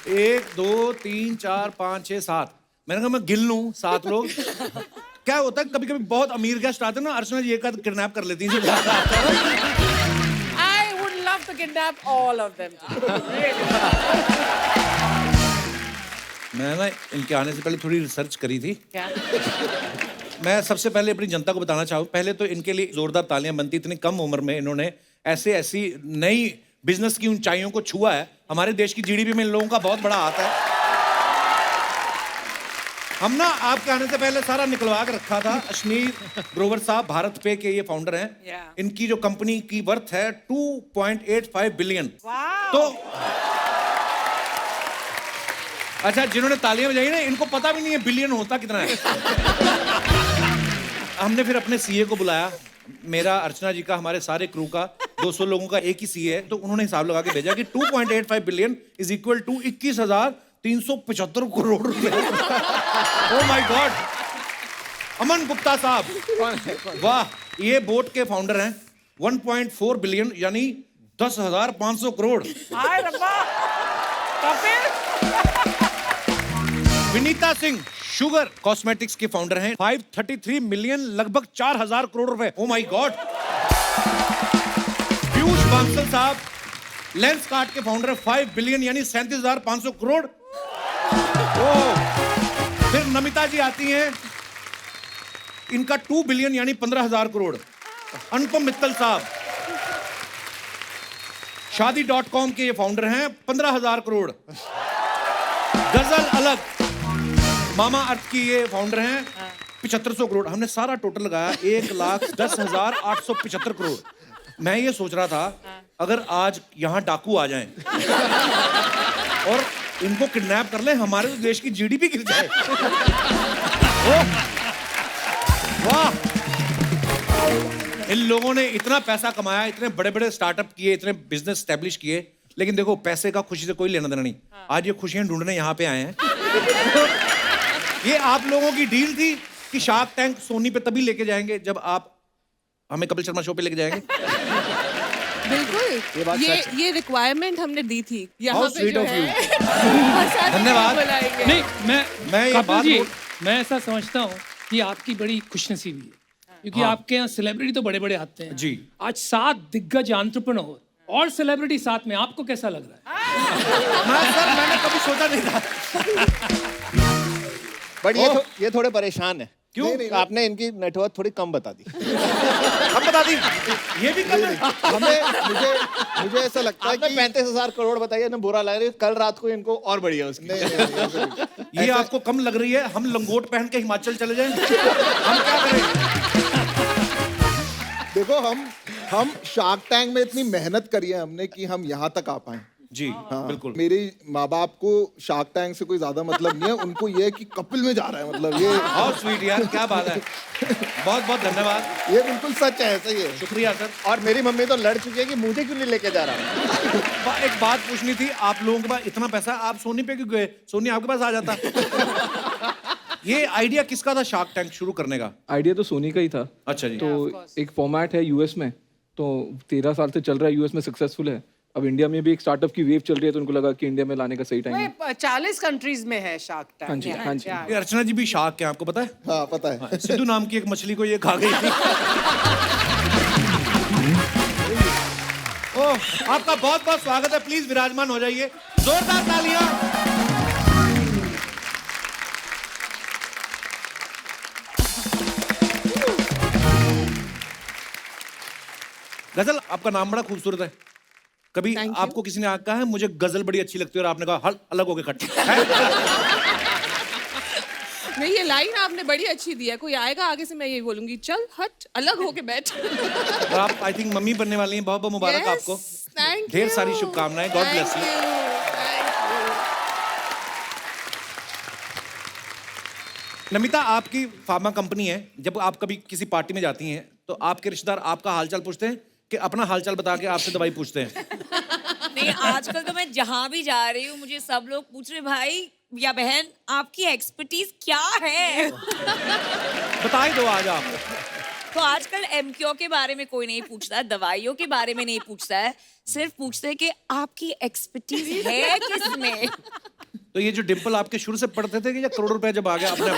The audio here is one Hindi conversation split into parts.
1 2 3 4 5 6 7। मैंने कहा मैं गिन लूं 7 लोग। क्या होता है कभी कभी बहुत अमीर गेस्ट आते हैं ना, अर्चना जी एक आध किडनैप कर लेती हैं। I would love to kidnap all of them. मैं ना इनके आने से पहले थोड़ी रिसर्च करी थी। क्या? मैं सबसे पहले अपनी जनता को बताना चाहूँ, पहले तो इनके लिए जोरदार तालियां बनती। इतनी कम उम्र में इन्होंने ऐसी नई बिजनेस की ऊंचाइयों को छुआ है। हमारे देश की जीडीपी में इन लोगों का बहुत बड़ा हाथ है। हम ना आपके आने से पहले सारा निकलवा के रखा था। अश्नीर ग्रोवर साहब भारत पे के ये फाउंडर हैं। इनकी जो कंपनी की वर्थ है 2.85 बिलियन। तो अच्छा, जिन्होंने तालियां बजाई ना इनको पता भी नहीं है बिलियन होता कितना है। हमने फिर अपने सीए को बुलाया। मेरा, अर्चना जी का, हमारे सारे क्रू का 200 लोगों का एक ही सीए है। तो उन्होंने हिसाब लगा के भेजा कि 2.85 billion is equal to 21,375 crore रुपए। Oh my god. Aman Gupta साहब, वाह, ये बोट के फाउंडर हैं। 1.4 बिलियन यानी 10,500 करोड़। हाय रब्बा। कपिल। विनीता सिंह शुगर कॉस्मेटिक्स के फाउंडर हैं। 533 मिलियन, लगभग 4,000 करोड़ रुपए। Oh my God. Piyush Bansal साहब लेंस कार्ट के फाउंडर हैं। 5 बिलियन यानी 37,500 करोड़। फिर नमिता जी आती हैं, इनका 2 बिलियन यानी 15,000 करोड़। अनुपम मित्तल साहब शादी.com के ये फाउंडर हैं। 15,000 करोड़। गजल अलग मामा अर्थ की ये फाउंडर हैं। 7500 करोड़। हमने सारा टोटल लगाया 1,10,875 करोड़। मैं ये सोच रहा था अगर आज यहाँ डाकू आ जाएं और इनको किडनैप कर लें, हमारे तो देश की जीडीपी गिर जाए। वाह, इन लोगों ने इतना पैसा कमाया, इतने बड़े बड़े स्टार्टअप किए, इतने बिजनेस स्टैब्लिश किए, लेकिन देखो पैसे का खुशी से कोई लेना देना नहीं। आज ये खुशियां ढूंढने यहाँ पे आए हैं। ये आप लोगों की डील थी कि शार्क टैंक सोनी पे तभी लेके जाएंगे जब आप हमें कपिल शर्मा शो पे लेके जाएंगे। बिल्कुल, ये रिक्वायरमेंट हमने दी थी यहाँ पे स्वीट जो ऑफ यू। है। धन्यवाद। नहीं, मैं ये कपिल बात जी, मैं ऐसा समझता हूँ कि आपकी बड़ी खुशनसीबी है, क्योंकि आपके यहाँ सेलिब्रिटी तो बड़े बड़े आते हैं जी। आज 7 दिग्गज एंटरप्रेन्योर और सेलिब्रिटी साथ में, आपको कैसा लग रहा है? सर मैंने कभी सोचा नहीं था। बट ये थोड़े परेशान है। क्यों? आपने इनकी नेटवर्क थोड़ी कम बता दी। हम बता दी, ये भी कम है। मुझे ऐसा लगता है कि 35,000 करोड़ बताइए ना, बुरा लग रहा है। कल रात को इनको और बढ़िया उसकी। ये आपको कम लग रही है? हम लंगोट पहन के हिमाचल चले जाएं? हम क्या करें? देखो, हम शार्क टैंक में इतनी मेहनत करी है हमने कि हम यहाँ तक आ पाए। जी हाँ, बिल्कुल। मेरे माँ बाप को शार्क टैंक से कोई ज्यादा मतलब नहीं है। उनको ये है कि कपिल में जा रहा है, मतलब ये बहुत स्वीट यार, क्या बात है। बहुत बहुत धन्यवाद। ये बिल्कुल सच है, ऐसा ही है। शुक्रिया सर। और मेरी मम्मी तो लड़ चुकी है कि मुझे क्यों नहीं लेके जा रहा। एक बात पूछनी थी, आप लोगों के पास इतना पैसा, आप सोनी पे क्यों गए? सोनी आपके पास आ जाता। ये आइडिया किसका था शार्क टैंक शुरू करने का? आइडिया तो सोनी का ही था। अच्छा जी। तो एक फॉर्मेट है यूएस में, तो 13 साल से चल रहा है, यूएस में सक्सेसफुल है। अब इंडिया में भी एक स्टार्टअप की वेव चल रही है, तो उनको लगा कि इंडिया में लाने का सही टाइम है। 40 कंट्रीज में है शार्क टैंक। हाँ जी, हाँ जी। ये अर्चना जी भी शार्क है, आपको पता है? हाँ, पता है। सिद्धू नाम की एक मछली को ये खा गई थी। ओह, आपका बहुत बहुत स्वागत है। प्लीज विराजमान हो जाइए। जोरदार तालियां। गजल, आपका नाम बड़ा खूबसूरत है। कभी आपको किसी ने कहा है मुझे गजल बड़ी अच्छी लगती है और आपने कहा हल अलग होके खट? नहीं, ये लाइन आपने बड़ी अच्छी दी है। कोई आएगा आगे से मैं यही बोलूंगी, चल हट, अलग होके बैठ। और आप आई थिंक मम्मी बनने वाली हैं। बहुत बहुत मुबारक आपको। ढेर सारी शुभकामनाएं। God bless you. नमिता, आपकी फार्मा कंपनी है। जब आप कभी किसी पार्टी में जाती हैं तो आपके रिश्तेदार आपका हालचाल पूछते हैं कि अपना हालचाल बता के आपसे दवाई पूछते हैं? नहीं, आजकल तो मैं जहाँ भी जा रही हूँ मुझे सब लोग पूछ रहे भाई या बहन आपकी एक्सपर्टीज क्या है। बता ही दो आज आप। तो आजकल एमक्यू के बारे में कोई नहीं पूछता है, दवाइयों के बारे में नहीं पूछता है, सिर्फ पूछते हैं कि आपकी एक्सपर्टीज है किसमें। तो ये जो डिम्पल आपके शुरू से पढ़ते थे कि या करोड़ रुपए जब आ गया अपने आप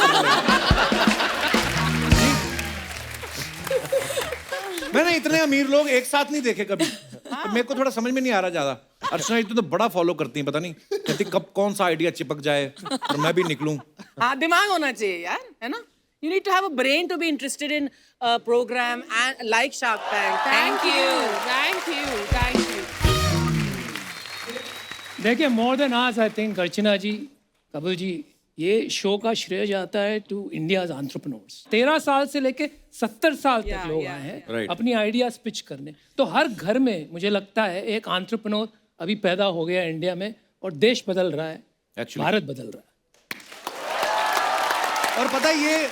मैंने इतने अमीर लोग एक साथ नहीं देखे कभी, तो मेरे को थोड़ा समझ में नहीं आ रहा ज्यादा। अर्चना जी तो बड़ा फॉलो करती हैं, पता नहीं कहती कब कौन सा आइडिया चिपक जाए और मैं भी निकलूं। हाँ, दिमाग होना चाहिए यार, है ना? You need to have a brain to be interested in a program and like Shark Tank. Thank you. देखिए, मोर देन आज आई थिंक अर्चना जी, कपिल जी, ये शो का श्रेय जाता है टू इंडियाज एंटरप्रेन्योर्स। 13 साल से लेके 70 साल तक Yeah, लोग yeah. आए हैं Right. अपनी आइडियाज पिच करने। तो हर घर में मुझे लगता है एक एंटरप्रेन्योर अभी पैदा हो गया इंडिया में, और देश बदल रहा है, Actually. भारत बदल रहा है। और पता है ये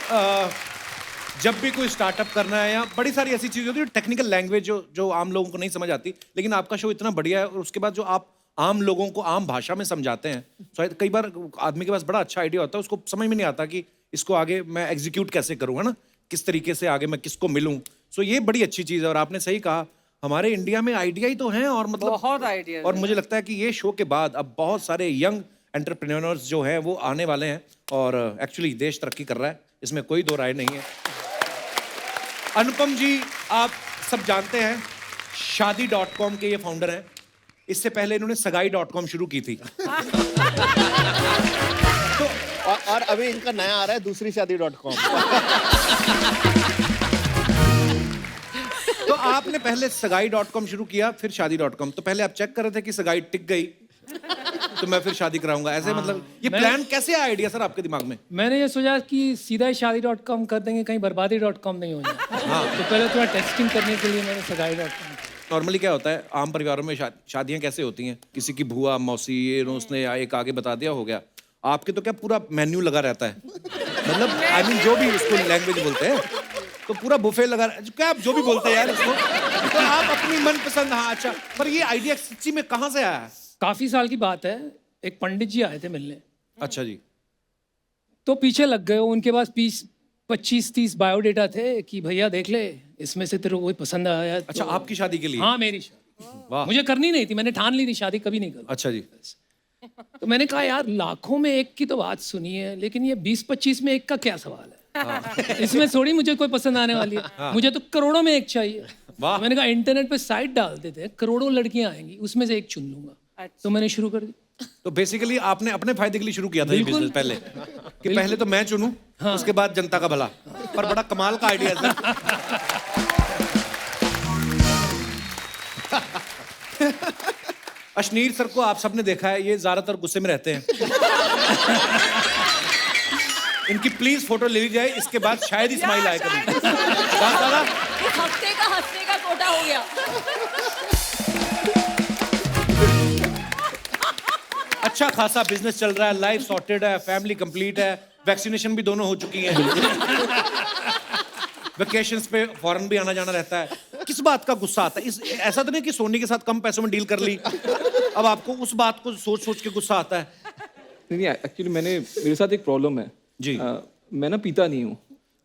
जब भी कोई स्टार्टअप करना है या बड़ी सारी ऐसी चीजें होती है, टेक्निकल लैंग्वेज जो आम लोगों को नहीं समझ आती, लेकिन आपका शो इतना बढ़िया है और उसके बाद जो आप आम लोगों को आम भाषा में समझाते हैं, शायद कई बार आदमी के पास बड़ा अच्छा आइडिया होता है, उसको समझ में नहीं आता कि इसको आगे मैं एग्जीक्यूट कैसे करूँ, है ना, किस तरीके से आगे मैं किसको मिलूँ। सो ये बड़ी अच्छी चीज़ है और आपने सही कहा, हमारे इंडिया में आइडिया ही तो हैं और मतलब बहुत आइडिया। और मुझे लगता है कि ये शो के बाद अब बहुत सारे यंग एंटरप्रेन्योर्स जो हैं वो आने वाले हैं और एक्चुअली देश तरक्की कर रहा है, इसमें कोई दो राय नहीं है। अनुपम जी, आप सब जानते हैं शादी.com के ये फाउंडर हैं। इससे पहले इन्होंने सगाई.com शुरू की थी। तो और अभी इनका नया आ रहा है दूसरी शादी.com। तो आपने पहले सगाई.com शुरू किया, फिर शादी.com। तो पहले आप चेक कर रहे थे कि सगाई टिक गई तो मैं फिर शादी कराऊंगा, ऐसे मतलब ये प्लान कैसे आया आइडिया सर आपके दिमाग में? मैंने ये सोचा कि सीधा ही शादी.com कर देंगे, कहीं बर्बादी.com नहीं हो जाए। तो पहले थोड़ा टेस्टिंग करने के लिए मैंने सगाई.com। नॉर्मली क्या होता है आम परिवारों में शादियां कैसे होती हैं, किसी की बुआ मौसी ये उसने एक आगे बता दिया हो गया। आपके तो क्या पूरा मेन्यू लगा रहता है, मतलब आई मीन जो भी उसको लैंग्वेज बोलते हैं तो पूरा बुफे लगा, क्या आप जो भी बोलते हैं यार इसको, तो आप अपनी मनपसंद। हाँ अच्छा, पर ये आइडिया सच्ची में कहाँ से आया है? काफी साल की बात है, एक पंडित जी आए थे मिलने, अच्छा जी। तो पीछे लग गए। उनके पास 25-30 बायोडेटा थे कि भैया देख ले, इसमें से तेरे को कोई पसंद आया तो। अच्छा, आपकी शादी के लिए? हाँ, मेरी शादी। वाह। मुझे करनी नहीं थी, मैंने ठान ली थी शादी कभी नहीं करूँ। अच्छा जी। तो मैंने कहा यार, लाखों में एक की तो बात सुनी है, लेकिन ये 20-25 में एक का क्या सवाल है? इसमें थोड़ी मुझे कोई पसंद आने वाली है, मुझे तो करोड़ों में एक चाहिए। वाह। मैंने कहा इंटरनेट पे साइट डाल देते हैं, करोड़ों लड़कियां आएंगी, उसमें से एक चुन लूंगा। तो मैंने शुरू कर दी। तो बेसिकली आपने अपने फायदे के लिए शुरू किया था ये बिजनेस पहले, कि पहले तो मैं चुनूं, उसके बाद जनता का भला। पर बड़ा कमाल का आइडिया है सर। अशनीर सर को आप सबने देखा है, ये ज्यादातर गुस्से में रहते हैं। इनकी प्लीज फोटो ले ली जाए, इसके बाद शायद ही स्माइल आए कभी। हफ्ते का हंसने का कोटा हो गया। अच्छा खासा बिजनेस चल रहा है, लाइफ सॉर्टेड है, फैमिली कंप्लीट है, वैक्सीनेशन भी दोनों हो चुकी हैं। वेकेशंस पे फॉरेन भी आना जाना रहता है। किस बात का गुस्सा आता है? ऐसा तो नहीं कि सोनी के साथ कम पैसों में डील कर ली, अब आपको उस बात को सोच सोच के गुस्सा आता है? नहीं, एक्चुअली मेरे साथ एक प्रॉब्लम है जी। मैं ना पीता नहीं हूँ,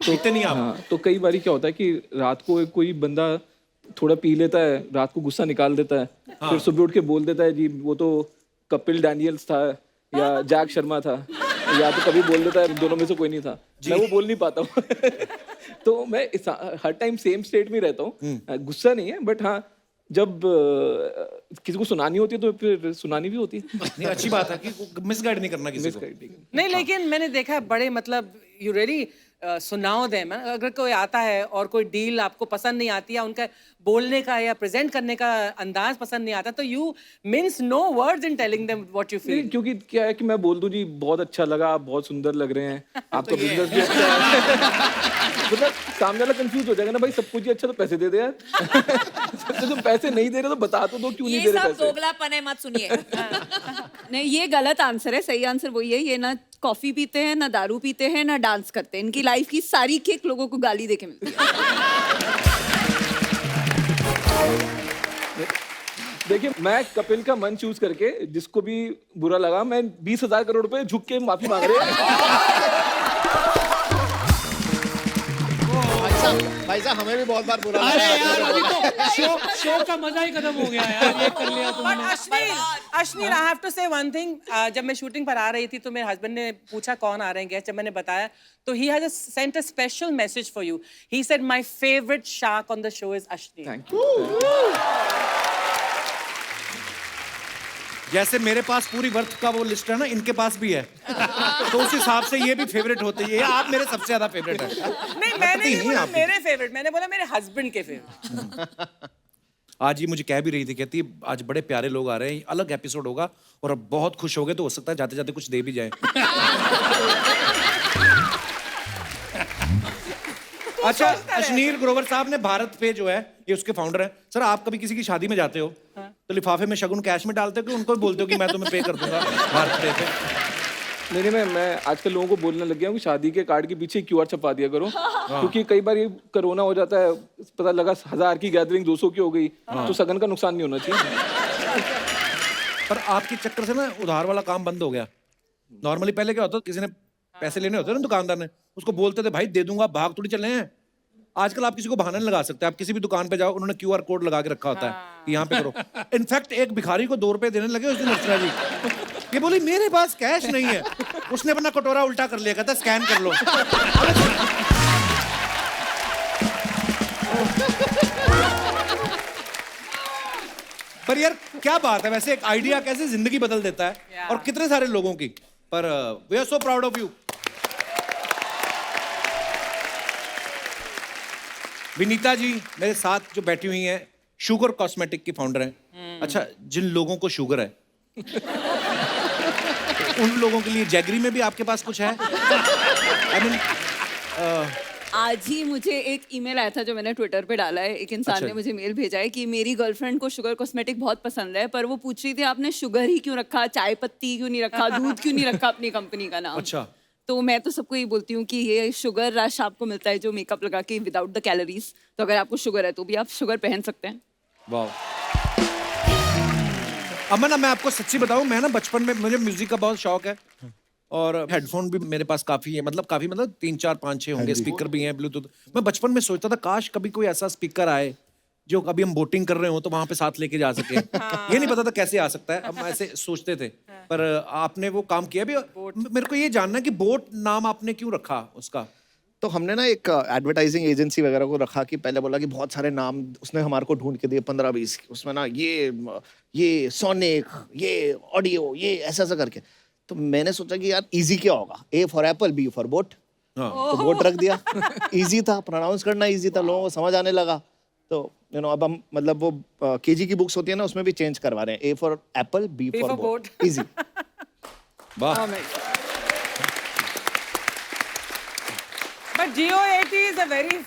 तो पीते नहीं आप? हाँ, तो कई बारी क्या होता है कि रात को कोई बंदा थोड़ा पी लेता है, रात को गुस्सा निकाल देता है, फिर सुबह उठ के बोल देता है जी वो तो कपिल डैनियल्स था या जैक शर्मा था, या तो कभी बोल देता है दोनों में से कोई नहीं था। मैं वो बोल नहीं पाता हूँ। तो मैं हर टाइम सेम स्टेट में रहता हूँ। गुस्सा नहीं है, बट हाँ जब किसी को सुनानी होती है तो फिर सुनानी भी होती है। नहीं, अच्छी बात है कि मिसगाइड नहीं करना किसी को। नहीं, लेकिन मैंने देखा है बड़े मतलब यू रियली सुनाओ देम। अगर कोई आता है और कोई डील आपको पसंद नहीं आती या उनका बोलने का या प्रेजेंट करने का अंदाज पसंद नहीं आता, तो you means no words in telling them what you feel. क्योंकि क्या है कि मैं बोल दूं जी बहुत अच्छा लगा, आप बहुत सुंदर लग रहे हैं, आपका बिजनेस भी अच्छा है। मतलब सामने वाला कंफ्यूज हो जाएगा ना, भाई सब कुछ ही अच्छा तो पैसे दे दे यार। तो जो पैसे नहीं दे रहे तो बता तो दो क्यों नहीं दे रहे पैसे। ये सब दोगलापन है, मत सुनिए। नहीं, ये गलत आंसर है। सही आंसर वही है, ये ना कॉफी पीते हैं, ना दारू पीते हैं, ना डांस करते हैं। इनकी लाइफ की सारी किक लोगों को गाली देके मिलती है। देखिए, मैं कपिल का मन चूज करके जिसको भी बुरा लगा, मैं 20,000 करोड़ रुपए झुक के माफी मांग रहे हैं। अच्छा भाई साहब हमें भी बहुत बार बुरा अरे लगा यार अभी तो शो का मजा ही खत्म हो गया यार, ये कर लिया But तुमने। Ashneer, I have to say one thing. जब मैं शूटिंग पर आ रही थी तो मेरे हस्बैंड ने पूछा कौन आ रहे हैं गेस्ट, जब मैंने बताया तो he has sent a special message for you. He said my favorite shark on the show is Ashneer. Thank you. जैसे मेरे पास पूरी वर्थ का वो लिस्ट है ना, इनके पास भी है, तो उस हिसाब से ये भी फेवरेट होते हैं। ये आप मेरे सबसे ज्यादा फेवरेट है। नहीं, मैंने पति नहीं नहीं बोला आप। मेरे फेवरेट, मैंने बोला मेरे हस्बैंड के फेवरेट। आज ये मुझे कह भी रही थी, कहती आज बड़े प्यारे लोग आ रहे हैं, अलग एपिसोड होगा और अब बहुत खुश हो गए, तो हो सकता है जाते जाते कुछ दे भी जाए। अच्छा, अशनीर ग्रोवर साहब ने भारत पे जो है, ये उसके फाउंडर हैं। सर, आप कभी किसी की शादी में जाते हो तो लिफाफे में शगुन कैश में डालते हो कि उनको भी बोलते हो कि मैं तुम्हें पे कर दूंगा भारत पे? नहीं, मैं आजकल लोगों को बोलने लग गया हूँ कि शादी के कार्ड के पीछे QR छपा दिया करो, क्योंकि कई बार ये कोरोना हो जाता है, पता लगा 1000 की गैदरिंग 200 की हो गई, तो सगन का नुकसान नहीं होना चाहिए। पर आपके चक्कर से ना उधार वाला काम बंद हो गया। नॉर्मली पहले क्या होता, किसी ने पैसे लेने होते ना दुकानदार ने, उसको बोलते थे भाई दे दूंगा, भाग थोड़ी चले हैं। आजकल आप किसी को बहाना नहीं लगा सकते, आप किसी भी दुकान पे जाओ, उन्होंने QR कोड लगा के रखा होता है कि यहाँ पे करो। इनफैक्ट एक भिखारी को 2 रुपए देने लगे उस दिन अर्चना जी, ये बोली मेरे पास कैश नहीं है, उसने अपना कटोरा उल्टा कर लिया, कहता स्कैन कर लो। पर यार क्या बात है, वैसे एक आइडिया कैसे जिंदगी बदल देता है, और कितने सारे लोगों की। पर we are so proud of you. Vinita ji मेरे साथ जो बैठी हुई हैं, शुगर कॉस्मेटिक की फाउंडर हैं। अच्छा, जिन लोगों को शुगर है तो उन लोगों के लिए जैगरी में भी आपके पास कुछ है? I mean, आज ही मुझे एक ईमेल आया था जो मैंने ट्विटर पे डाला है। एक इंसान अच्छा। ने मुझे मेल भेजा है कि मेरी गर्लफ्रेंड को शुगर कॉस्मेटिक बहुत पसंद है, पर वो पूछ रही थी आपने शुगर ही क्यों रखा, चाय पत्ती क्यों नहीं रखा, दूध क्यों नहीं रखा अपनी कंपनी का नाम। अच्छा। तो मैं तो सबको ये बोलती हूँ कि ये शुगर रश आपको मिलता है जो मेकअप लगा के विदाउट द कैलोरीज। तो अगर आपको शुगर है तो भी आप शुगर पहन सकते हैं। वाह। अमन, मैं आपको सच्ची बताऊं, मैं ना बचपन में मुझे म्यूजिक का बहुत शौक है, और हेडफोन भी मेरे पास काफी है, मतलब 3, 4, 5, 6 होंगे, स्पीकर भी हैं, ब्लूटूथ। मैं बचपन में सोचता था काश कभी कोई ऐसा स्पीकर आए जो कभी हम बोटिंग कर रहे हो तो वहां पे साथ लेके जा सके। ये नहीं पता था कैसे आ सकता है, हम ऐसे सोचते थे, पर आपने वो काम किया भी। मेरे को ये जानना है कि बोट नाम आपने क्यों रखा उसका? तो हमने ना एक एडवर्टाइजिंग एजेंसी वगैरह को रखा कि पहले बोला कि बहुत सारे नाम उसने हमारे को ढूंढ के दिए 15-20, उसमें ना ये सोनिक, ये ऑडियो, ये ऐसा ऐसा करके। तो मैंने सोचा कि यार इजी क्या होगा, A for Apple, B for boat, तो बोट रख दिया। इजी था, प्रोनाउंस करना इजी था, लोगों को समझ आने लगा। तो अब हम मतलब वो केजी की बुक्स होती है ना, उसमें भी चेंज करवा रहे हैं, A for Apple, B for boat, easy. वाह। But GOAT is a very,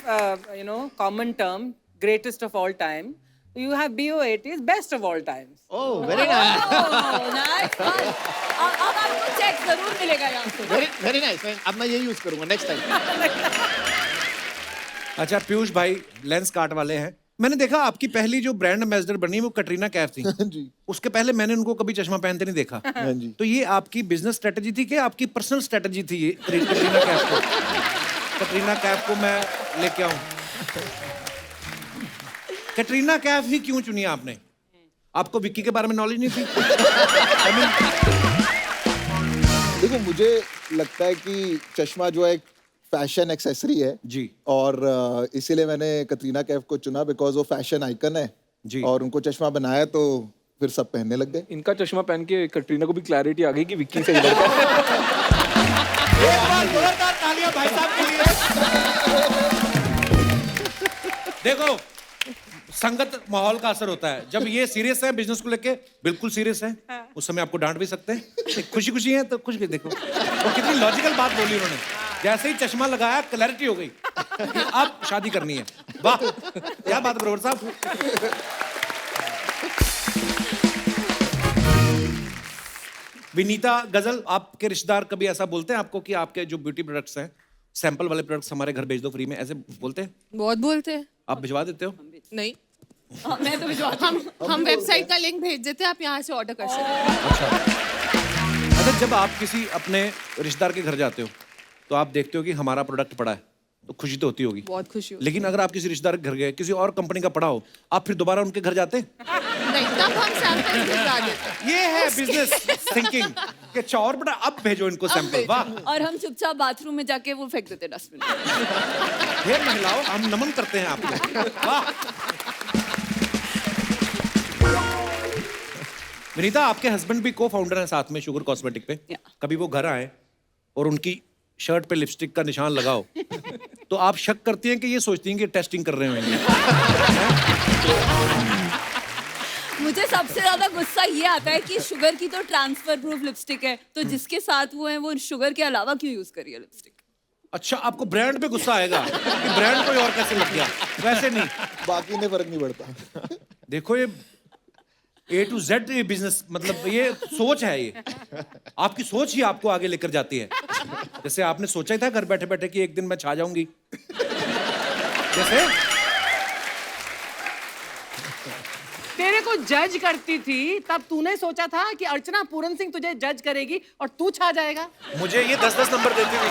common term, greatest of all time. You have BOAT is best of all times. Oh very nice, अब आपको चेक जरूर मिलेगा यहाँ से। Very nice. अब मैं ये यूज करूंगा नेक्स्ट टाइम। अच्छा, पीयूष भाई लेंस कार्ट वाले हैं। मैंने देखा आपकी पहली जो ब्रांड एम्बेसडर बनी वो कटरीना कैफ थी। जी। उसके पहले मैंने उनको कभी चश्मा पहनते नहीं देखा। हाँ जी। तो ये आपकी बिजनेस स्ट्रेटजी थी कि आपकी पर्सनल स्ट्रेटजी थी ये कटरीना कैफ को? कटरीना कैफ को मैं लेके आऊं। कटरीना कैफ ही क्यों चुनी आपने? आपको विक्की के बारे में नॉलेज नहीं थी? देखो, मुझे लगता है कि चश्मा जो है एक फैशन एक्सेसरी है जी, और इसीलिए मैंने कटरीना कैफ को चुना, बिकॉज वो फैशन आइकन है जी। और उनको चश्मा बनाया तो फिर सब पहनने लग गए। इनका चश्मा पहन के कटरीना को भी क्लैरिटी आ गई कि विक्की से लड़का है। एक बार जोरदार तालियां भाई साहब के लिए। देखो, संगत माहौल का असर होता है। जब ये सीरियस है बिजनेस को लेके, बिल्कुल सीरियस है, उस समय आपको डांट भी सकते हैं। खुशी खुशी है तो खुश भी। देखो वो कितनी लॉजिकल बात बोली उन्होंने। जैसे ही चश्मा लगाया क्लैरिटी हो गई कि अब शादी करनी है। वाह, क्या बात है ग्रोवर साहब। विनीता गजल, आपके रिश्तेदार कभी ऐसा बोलते हैं आपको कि आपके जो ब्यूटी प्रोडक्ट्स हैं, सैंपल वाले प्रोडक्ट्स हमारे घर भेज दो फ्री में, ऐसे बोलते हैं? बहुत बोलते हैं। आप भिजवा देते हो? नहीं, मैं तो भिजवाती हूँ। हम वेबसाइट का लिंक भेज देते हैं, आप यहाँ से ऑर्डर कर सकते हैं। अच्छा, जब आप किसी अपने रिश्तेदार के घर जाते हो तो आप देखते हो कि हमारा प्रोडक्ट पड़ा है, तो खुशी तो होती होगी। बहुत खुशी होती लेकिन अगर आप किसी रिश्तेदार के घर गए, किसी और कंपनी का पड़ा हो, आप फिर दोबारा उनके घर जाते? नहीं, तब हम सैंपल भिजवा देते। ये है बिजनेस थिंकिंग कि चौर बेटा अब भेजो इनको सैंपल। वाह, और हम चुपचाप बाथरूम में जाके वो फेंक देते डस्टबिन में। ये महिलाओं, हम नमन करते हैं आपको। वाह। विनीता, आपके हस्बैंड भी को फाउंडर हैं साथ में शुगर कॉस्मेटिक पे। कभी वो घर आए और उनकी शर्ट पे लिपस्टिक का निशान लगाओ तो आप शक करती हैं कि ये सोचती हैं कि टेस्टिंग कर रहे होंगे? मुझे सबसे ज्यादा गुस्सा ये आता है कि शुगर की तो ट्रांसफर प्रूफ लिपस्टिक है, तो जिसके साथ वो है वो शुगर के अलावा क्यों यूज करिए लिपस्टिक? अच्छा, आपको ब्रांड पे गुस्सा आएगा कि ब्रांड कोई और कैसे लग गया, वैसे नहीं। बाकी ने फर्क नहीं पड़ता। देखो ये A to Z ये बिजनेस, मतलब ये सोच है, ये आपकी सोच ही आपको आगे लेकर जाती है। जैसे आपने सोचा ही था घर बैठे बैठे कि एक दिन मैं छा जाऊंगी, जैसे तेरे को जज करती थी तब तूने सोचा था कि अर्चना पूरन सिंह तुझे जज करेगी और तू छा जाएगा। मुझे ये 10-10 नंबर देती थी।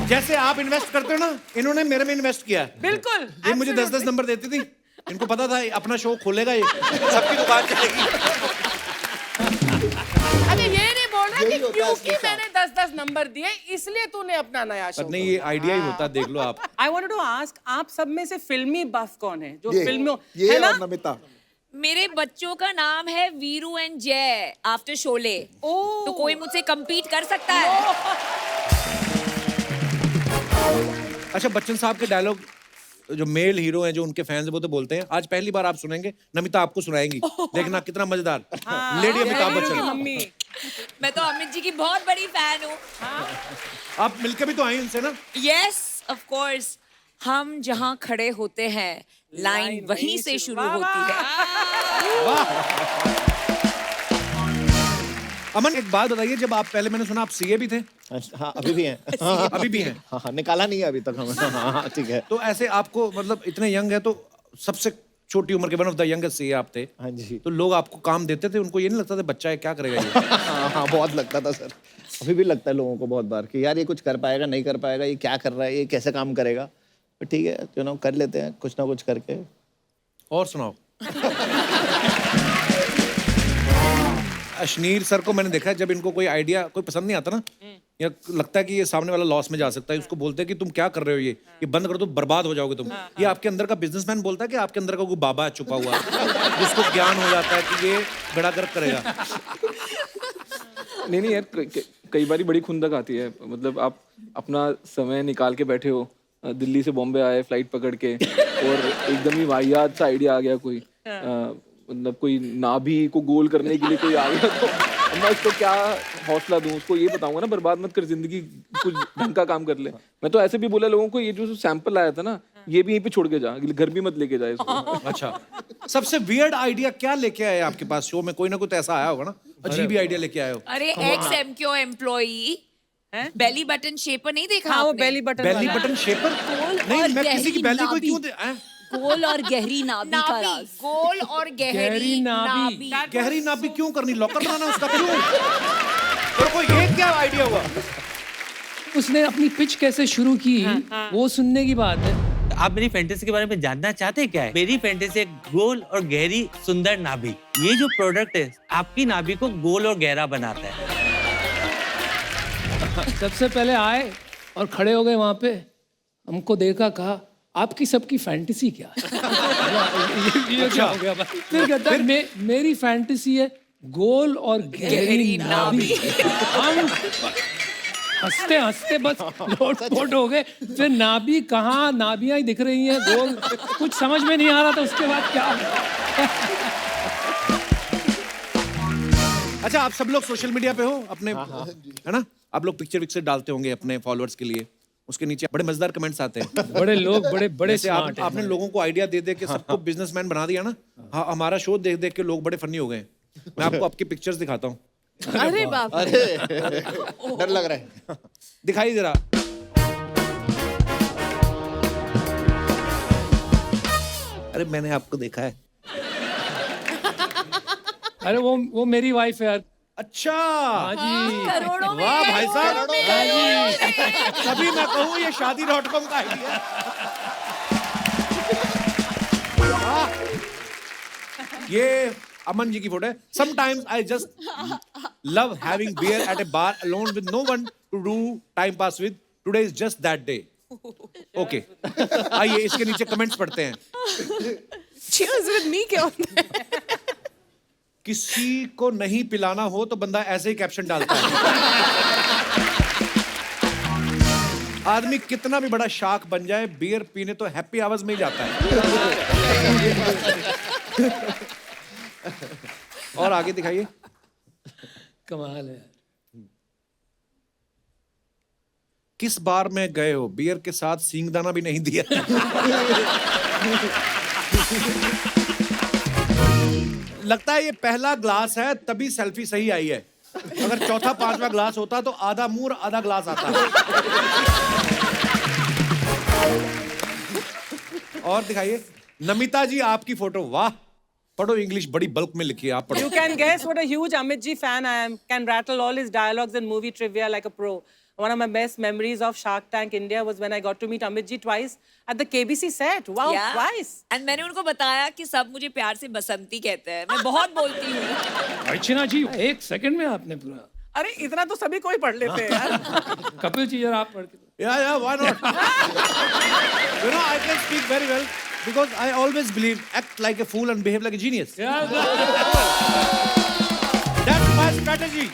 जैसे आप इन्वेस्ट करते हो ना, इन्होंने मेरे में इन्वेस्ट किया है। बिल्कुल, ये मुझे 10-10 नंबर देती थी। इनको पता था अपना शो खोलेगा, ये सबकी दुकान चलेगी। अरे ये नहीं बोल रहा कि यही होता है क्योंकि इसके मैंने 10-10 नंबर दिए इसलिए तूने अपना नया शो। पर नहीं, ये आइडिया ही होता, देख लो आप। आई वांटेड टू आस्क, आप सब में से फिल्मी बफ कौन है जो ये फिल्मों ये है ना? और नमिता। मेरे बच्चों का नाम है वीरू एंड जय आफ्टर शोले। तो कोई मुझसे compete कर सकता है? अच्छा, बच्चन साहब के डायलॉग जो मेल हीरो हैं, जो उनके फैंस हैं, वो तो बोलते हैं। आज पहली बार आप सुनेंगे, नमिता आपको सुनाएंगी, देखना कितना मजेदार। लेडी अमिताभ बच्चन। मम्मी, मैं तो अमित जी की बहुत बड़ी फैन हूँ। आप मिलके भी तो आई उनसे ना? Yes, of course. हम जहाँ खड़े होते हैं लाइन वहीं से शुरू होती है। अमन, एक बात बताइए, जब आप पहले, मैंने सुना आप सीए भी थे? हाँ, अभी भी हैं। अभी भी हैं? हाँ हाँ, निकाला नहीं है अभी तक हमें। हाँ, ठीक है। तो ऐसे आपको, मतलब इतने यंग है तो सबसे छोटी उम्र के one of the youngest CA आप थे। हाँ जी। तो लोग आपको काम देते थे, उनको ये नहीं लगता था बच्चा है क्या करेगा ये? हाँ हाँ, बहुत लगता था सर। अभी भी लगता है लोगों को बहुत बार कि यार ये कुछ कर पाएगा, नहीं कर पाएगा, ये क्या कर रहा है, ये कैसे काम करेगा। तो ठीक है, कर लेते हैं कुछ ना कुछ करके। और सुनाओ। अशनीर सर को मैंने देखा है, जब इनको कोई आइडिया कोई पसंद नहीं आता ना, या लगता है कि ये सामने वाला लॉस में जा सकता है, उसको बोलते हैं कि तुम क्या कर रहे हो, ये बंद कर दो, बर्बाद हो जाओगे तुम। ये आपके अंदर का बिजनेसमैन बोलता है कि आपके अंदर का कोई बाबा है छुपा हुआ, जिसको ज्ञान हो जाता है कि ये बड़ा गर्क करेगा? नहीं यार, कई बार बड़ी खुंदक आती है। मतलब आप अपना समय निकाल के बैठे हो, दिल्ली से बॉम्बे आए फ्लाइट पकड़ के, और एकदम ही वाहियात सा आइडिया आ गया कोई, मतलब कोई नाभि को गोल करने के लिए कोई आ गया, तो मैं उसको क्या हौसला दूं, उसको ये बताऊंगा ना, बर्बाद मत कर जिंदगी, कुछ ढंग का काम कर ले। मैं तो ऐसे भी बोला लोगों को, ये जो सैंपल आया था ना, ये भी यहीं पे छोड़ के जा, घर भी मत लेके जाए इसको। अच्छा, सबसे वियर्ड आइडिया क्या लेके आए आपके पास शो में? कोई ना कोई तो ऐसा आया होगा ना, अजीब ही आइडिया लेके आए हो। अरे x MQ employee belly button shaper नहीं देखा हाँ वो आपने? बेली बटन बेली वाला। Button shaper? नहीं, और मैं किसी की गहरी बेली को नाभि। क्यों दे? गोल और गहरी नाभि का नाभि, राज। गोल और गहरी गहरी नाभि। नाभि। गहरी नाभि क्यों करनी? लॉकर बनाना उसका क्यों? और कोई ये क्या आइडिया हुआ? उसने अपनी पिच कैसे शुरू की, वो सुनने की बात है। आप मेरी फैंटेसी के बारे में जानना चाहते हैं क्या है? मेरी फैंटेसी एक गोल और गहरी सुंदर नाभि। ये जो प्रोडक्ट है आपकी नाभि को गोल और गहरा बनाता है। सबसे पहले आए और खड़े हो गए वहां पे, हमको देखा, कहा आपकी सबकी फैंटेसी क्या है? ये क्या हो गया भाई? फिर कहता है मेरी फैंटेसी है गोल और गहरी नाभि। हम हंसते हंसते बस लोट हो गए। फिर नाभि कहाँ, नाभियां ही दिख रही हैं, गोल कुछ समझ में नहीं आ रहा था। उसके बाद क्या? अच्छा, आप सब लोग सोशल मीडिया पे हो अपने, है ना? आप लोग पिक्चर विक्चर डालते होंगे अपने फॉलोअर्स के लिए, उसके नीचे बड़े मजेदार कमेंट्स आते हैं। बड़े लोग बड़े जैसे आपने लोगों को आइडिया दे दे के सबको बिजनेसमैन बना दिया ना। हाँ, हमारा शो देख देख के लोग बड़े फनी हो गए। मैं आपको आपकी पिक्चर्स दिखाता हूँ। अरे बाप रे। अरे डर लग रहा है। दिखाइए जरा। अरे मैंने आपको देखा है। अरे वो मेरी वाइफ है यार। अच्छा हाँ जी करोड़ों में वाह भाई साहब करोड़ों में। तभी मैं कहूँ ये शादी.com का आइडिया ये अमन जी की फोटो है. Sometimes I just love having beer at a bar alone with no one to do time pass with. Today is just that day. Okay. आइए इसके नीचे कमेंट्स पढ़ते हैं. Cheers with me क्या होता है? किसी को नहीं पिलाना हो तो बंदा ऐसे ही कैप्शन डालता है. आदमी कितना भी बड़ा शाक बन जाए बियर पीने तो हैप्पी आवर्स में ही जाता है. और आगे दिखाइए. कमाल है. किस बार में गए हो बियर के साथ सींगदाना भी नहीं दिया. लगता है ये पहला ग्लास है तभी सेल्फी सही आई है. अगर चौथा पांचवा ग्लास होता तो आधा मुंह और आधा ग्लास आता. और दिखाइए. नमिता जी आपकी फोटो. वाह पढ़ो इंग्लिश बड़ी बल्क में लिखी है. आप पढ़ो. You can guess what a huge Amit Ji fan I am. Can rattle all his dialogues and movie trivia like a pro. One of my best memories of Shark Tank India was when I got to meet Amit Ji twice at the KBC set. Wow, twice. And मैंने उनको बताया कि सब मुझे प्यार से बसंती कहते हैं. मैं बहुत बोलती हूँ. अर्चना जी 1 सेकंड में आपने पूरा. अरे इतना तो सभी कोई पढ़ लेते हैं यार. कपिल जी जरा आप पढ़ के. Yeah, why not? You know, I can speak very well because I always believe act like a fool and behave like a genius. That's my strategy.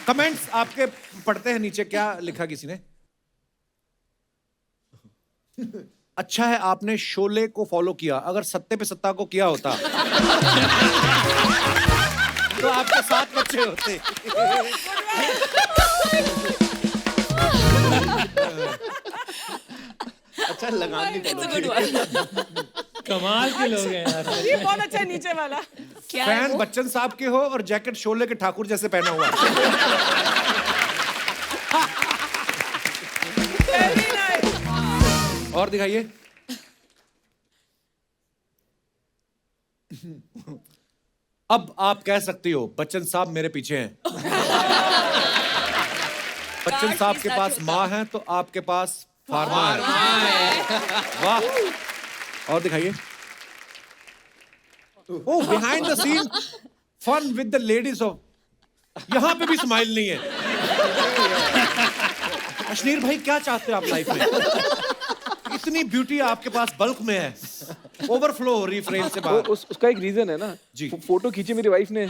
Comments आपके पढ़ते हैं नीचे. क्या लिखा किसी ने. अच्छा है आपने शोले को फॉलो किया. अगर सत्ते पे सत्ता को किया होता तो आपके 7 बच्चे होते. अच्छा लगान नहीं पड़ा. कमाल के लोग हैं यार. ये बहुत अच्छा है नीचे वाला. फैन बच्चन साहब के हो और जैकेट शोले के ठाकुर जैसे पहना हुआ. Very nice. और दिखाइए. अब आप कह सकती हो बच्चन साहब मेरे पीछे हैं. बच्चन साहब के पास माँ है तो आपके पास फार्मा है. वाह. और दिखाइए. Oh behind the scene fun with the ladies of. यहां पे भी स्माइल नहीं है. अश्नीर भाई क्या चाहते हो आप लाइफ में. इतनी ब्यूटी आपके पास बल्क में है. ओवरफ्लो हो रही फ्रेम से बाहर. उसका एक रीजन है ना जी. फोटो खींची मेरी वाइफ ने.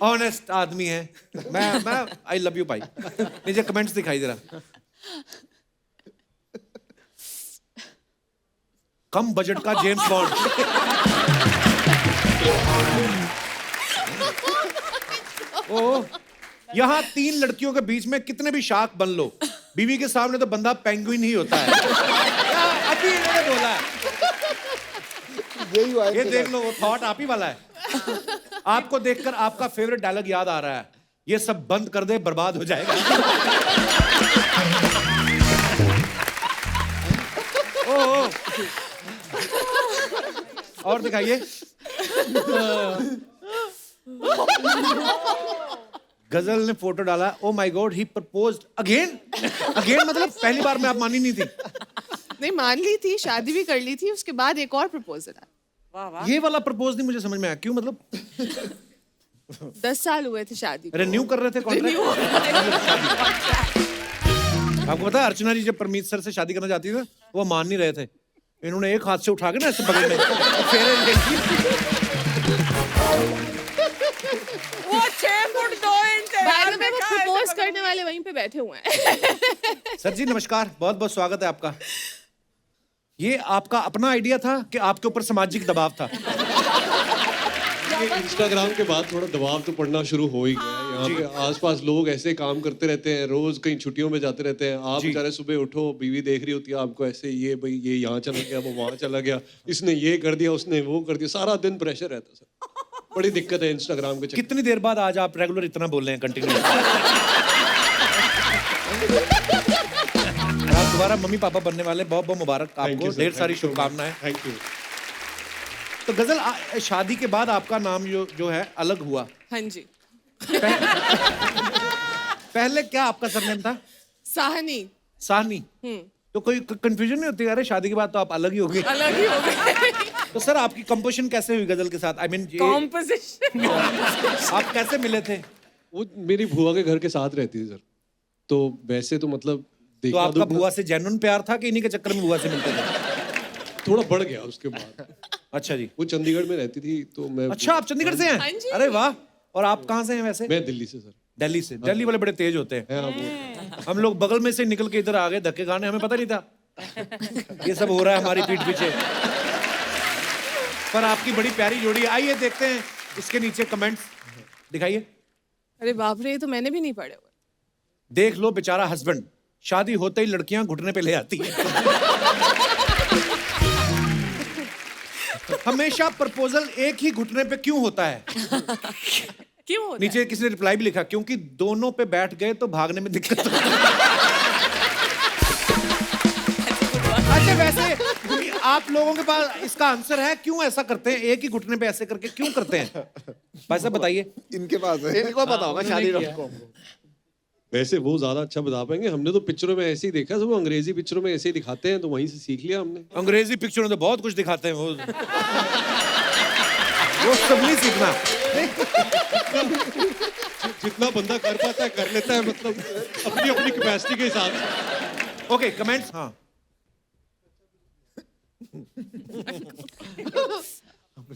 ऑनेस्ट आदमी है. मैं आई लव यू भाई. नीचे कमेंट्स दिखाई जरा. कम बजट का जेम्स बॉन्ड. ओह यहाँ 3 लड़कियों के बीच में कितने भी शार्क बन लो बीवी के सामने तो बंदा पेंगुइन ही होता है. अभी इन्होंने बोला है. ये देख लो वो थॉट आप ही वाला है. आपको देखकर आपका फेवरेट डायलॉग याद आ रहा है. ये सब बंद कर दे बर्बाद हो जाएगा. ओह और दिखाइए. गजल ने फोटो डाला. Oh my God he proposed again. Again मतलब पहली बार में आप मानी नहीं थी. नहीं मान ली थी, शादी भी कर ली थी, उसके बाद एक और प्रपोजल आया. वाह वाह. ये वाला प्रपोज नहीं मुझे समझ में आया. क्यों मतलब 10 साल हुए थे शादी को. रिन्यू कर रहे थे कॉन्ट्रैक्ट. आपको पता है अर्चना जी जब परमीत सर से शादी करना चाहती थी वो मान नहीं रहे थे. इन्होंने एक हाथ से उठा के ना ऐसे बगल में फेरे ले ली. वो 6 फुट 2 इंच है. बाद में वो प्रपोज करने वाले वहीं पे बैठे हुए हैं. सर जी नमस्कार. बहुत बहुत स्वागत है आपका. ये आपका अपना आइडिया था कि आपके ऊपर सामाजिक दबाव था. इंस्टाग्राम के बाद थोड़ा दबाव तो पड़ना शुरू हो ही गया है. यहाँ पे आसपास लोग ऐसे काम करते रहते हैं. रोज कहीं छुट्टियों में जाते रहते हैं. आप बेचारे सुबह उठो बीवी देख रही होती है आपको ऐसे. ये भाई ये यहाँ चला गया वो वहाँ चला गया. इसने ये कर दिया उसने वो कर दिया. सारा दिन प्रेशर रहता है सर. बड़ी दिक्कत है इंस्टाग्राम के चक्कर. कितनी देर बाद आज आप रेगुलर इतना बोल रहे हैं कंटिन्यू. आप दोबारा मम्मी पापा बनने वाले, बहुत बहुत मुबारक Thank आपको, you, sir. ढेर Thank सारी you so much. शुभकामनाएं। Thank you. तो गजल, शादी के बाद आपका नाम जो है अलग हुआ। हाँ जी। पहले क्या आपका सरनेम था? साहनी। साहनी। तो कोई कंफ्यूजन नहीं होती, अरे शादी के बाद तो आप अलग ही हो गए? अलग ही हो गए। तो सर आपकी कंपोजिशन कैसे हुई गजल के साथ? I mean composition. आप कैसे मिले थे? वो मेरी बुआ के घर के साथ रहती थी सर, तो वैसे तो मतलब तो देखा आपका बुआ से जेन्युइन प्यार था कि इन्हीं के चक्कर में बुआ से मिलते थे? थोड़ा बढ़ गया उसके बाद। अच्छा जी। वो चंडीगढ़ में रहती थी तो मैं। अच्छा, आप चंडीगढ़ से हाँ हैं? जी। अरे वाह। और आप कहाँ से हैं वैसे? मैं दिल्ली से सर। दिल्ली से। दिल्ली वाले बड़े तेज होते हैं। हम लोग बगल में से निकल के इधर आ गए धक्के खाने, हमें पता नहीं था ये सब हो रहा है हमारी पीठ पीछे। पर आपकी बड़ी प्यारी जोड़ी है। आइए देखते हैं इसके नीचे कमेंट्स, दिखाइए। अरे बाप रे, ये तो मैंने भी नहीं पढ़े हुए। देख लो बेचारा हस्बैंड, शादी होते ही लड़कियां घुटने पे ले आती है। हमेशा प्रपोजल एक ही घुटने पे क्यों होता है? क्यों होता नीचे किसी ने रिप्लाई भी लिखा, क्योंकि दोनों पे बैठ गए तो भागने में दिक्कत होती है। अच्छा, वैसे आप लोगों के पास इसका आंसर है, क्यों ऐसा करते हैं? एक ही घुटने पे ऐसे करके क्यों करते हैं? भाई साहब बताइए। इनके पास है। इनको पता होगा शादी को। वैसे वो ज्यादा अच्छा बता पाएंगे, हमने तो पिक्चरों में ऐसे ही देखा, सब अंग्रेजी पिक्चरों में ऐसे ही दिखाते हैं तो वहीं से सीख लिया हमने। अंग्रेजी पिक्चरों में तो बहुत कुछ दिखाते हैं, वो सब नहीं सीखना। जितना बंदा कर पाता है कर लेता है, मतलब अपनी अपनी कैपेसिटी के हिसाब से। Okay, comments. हाँ,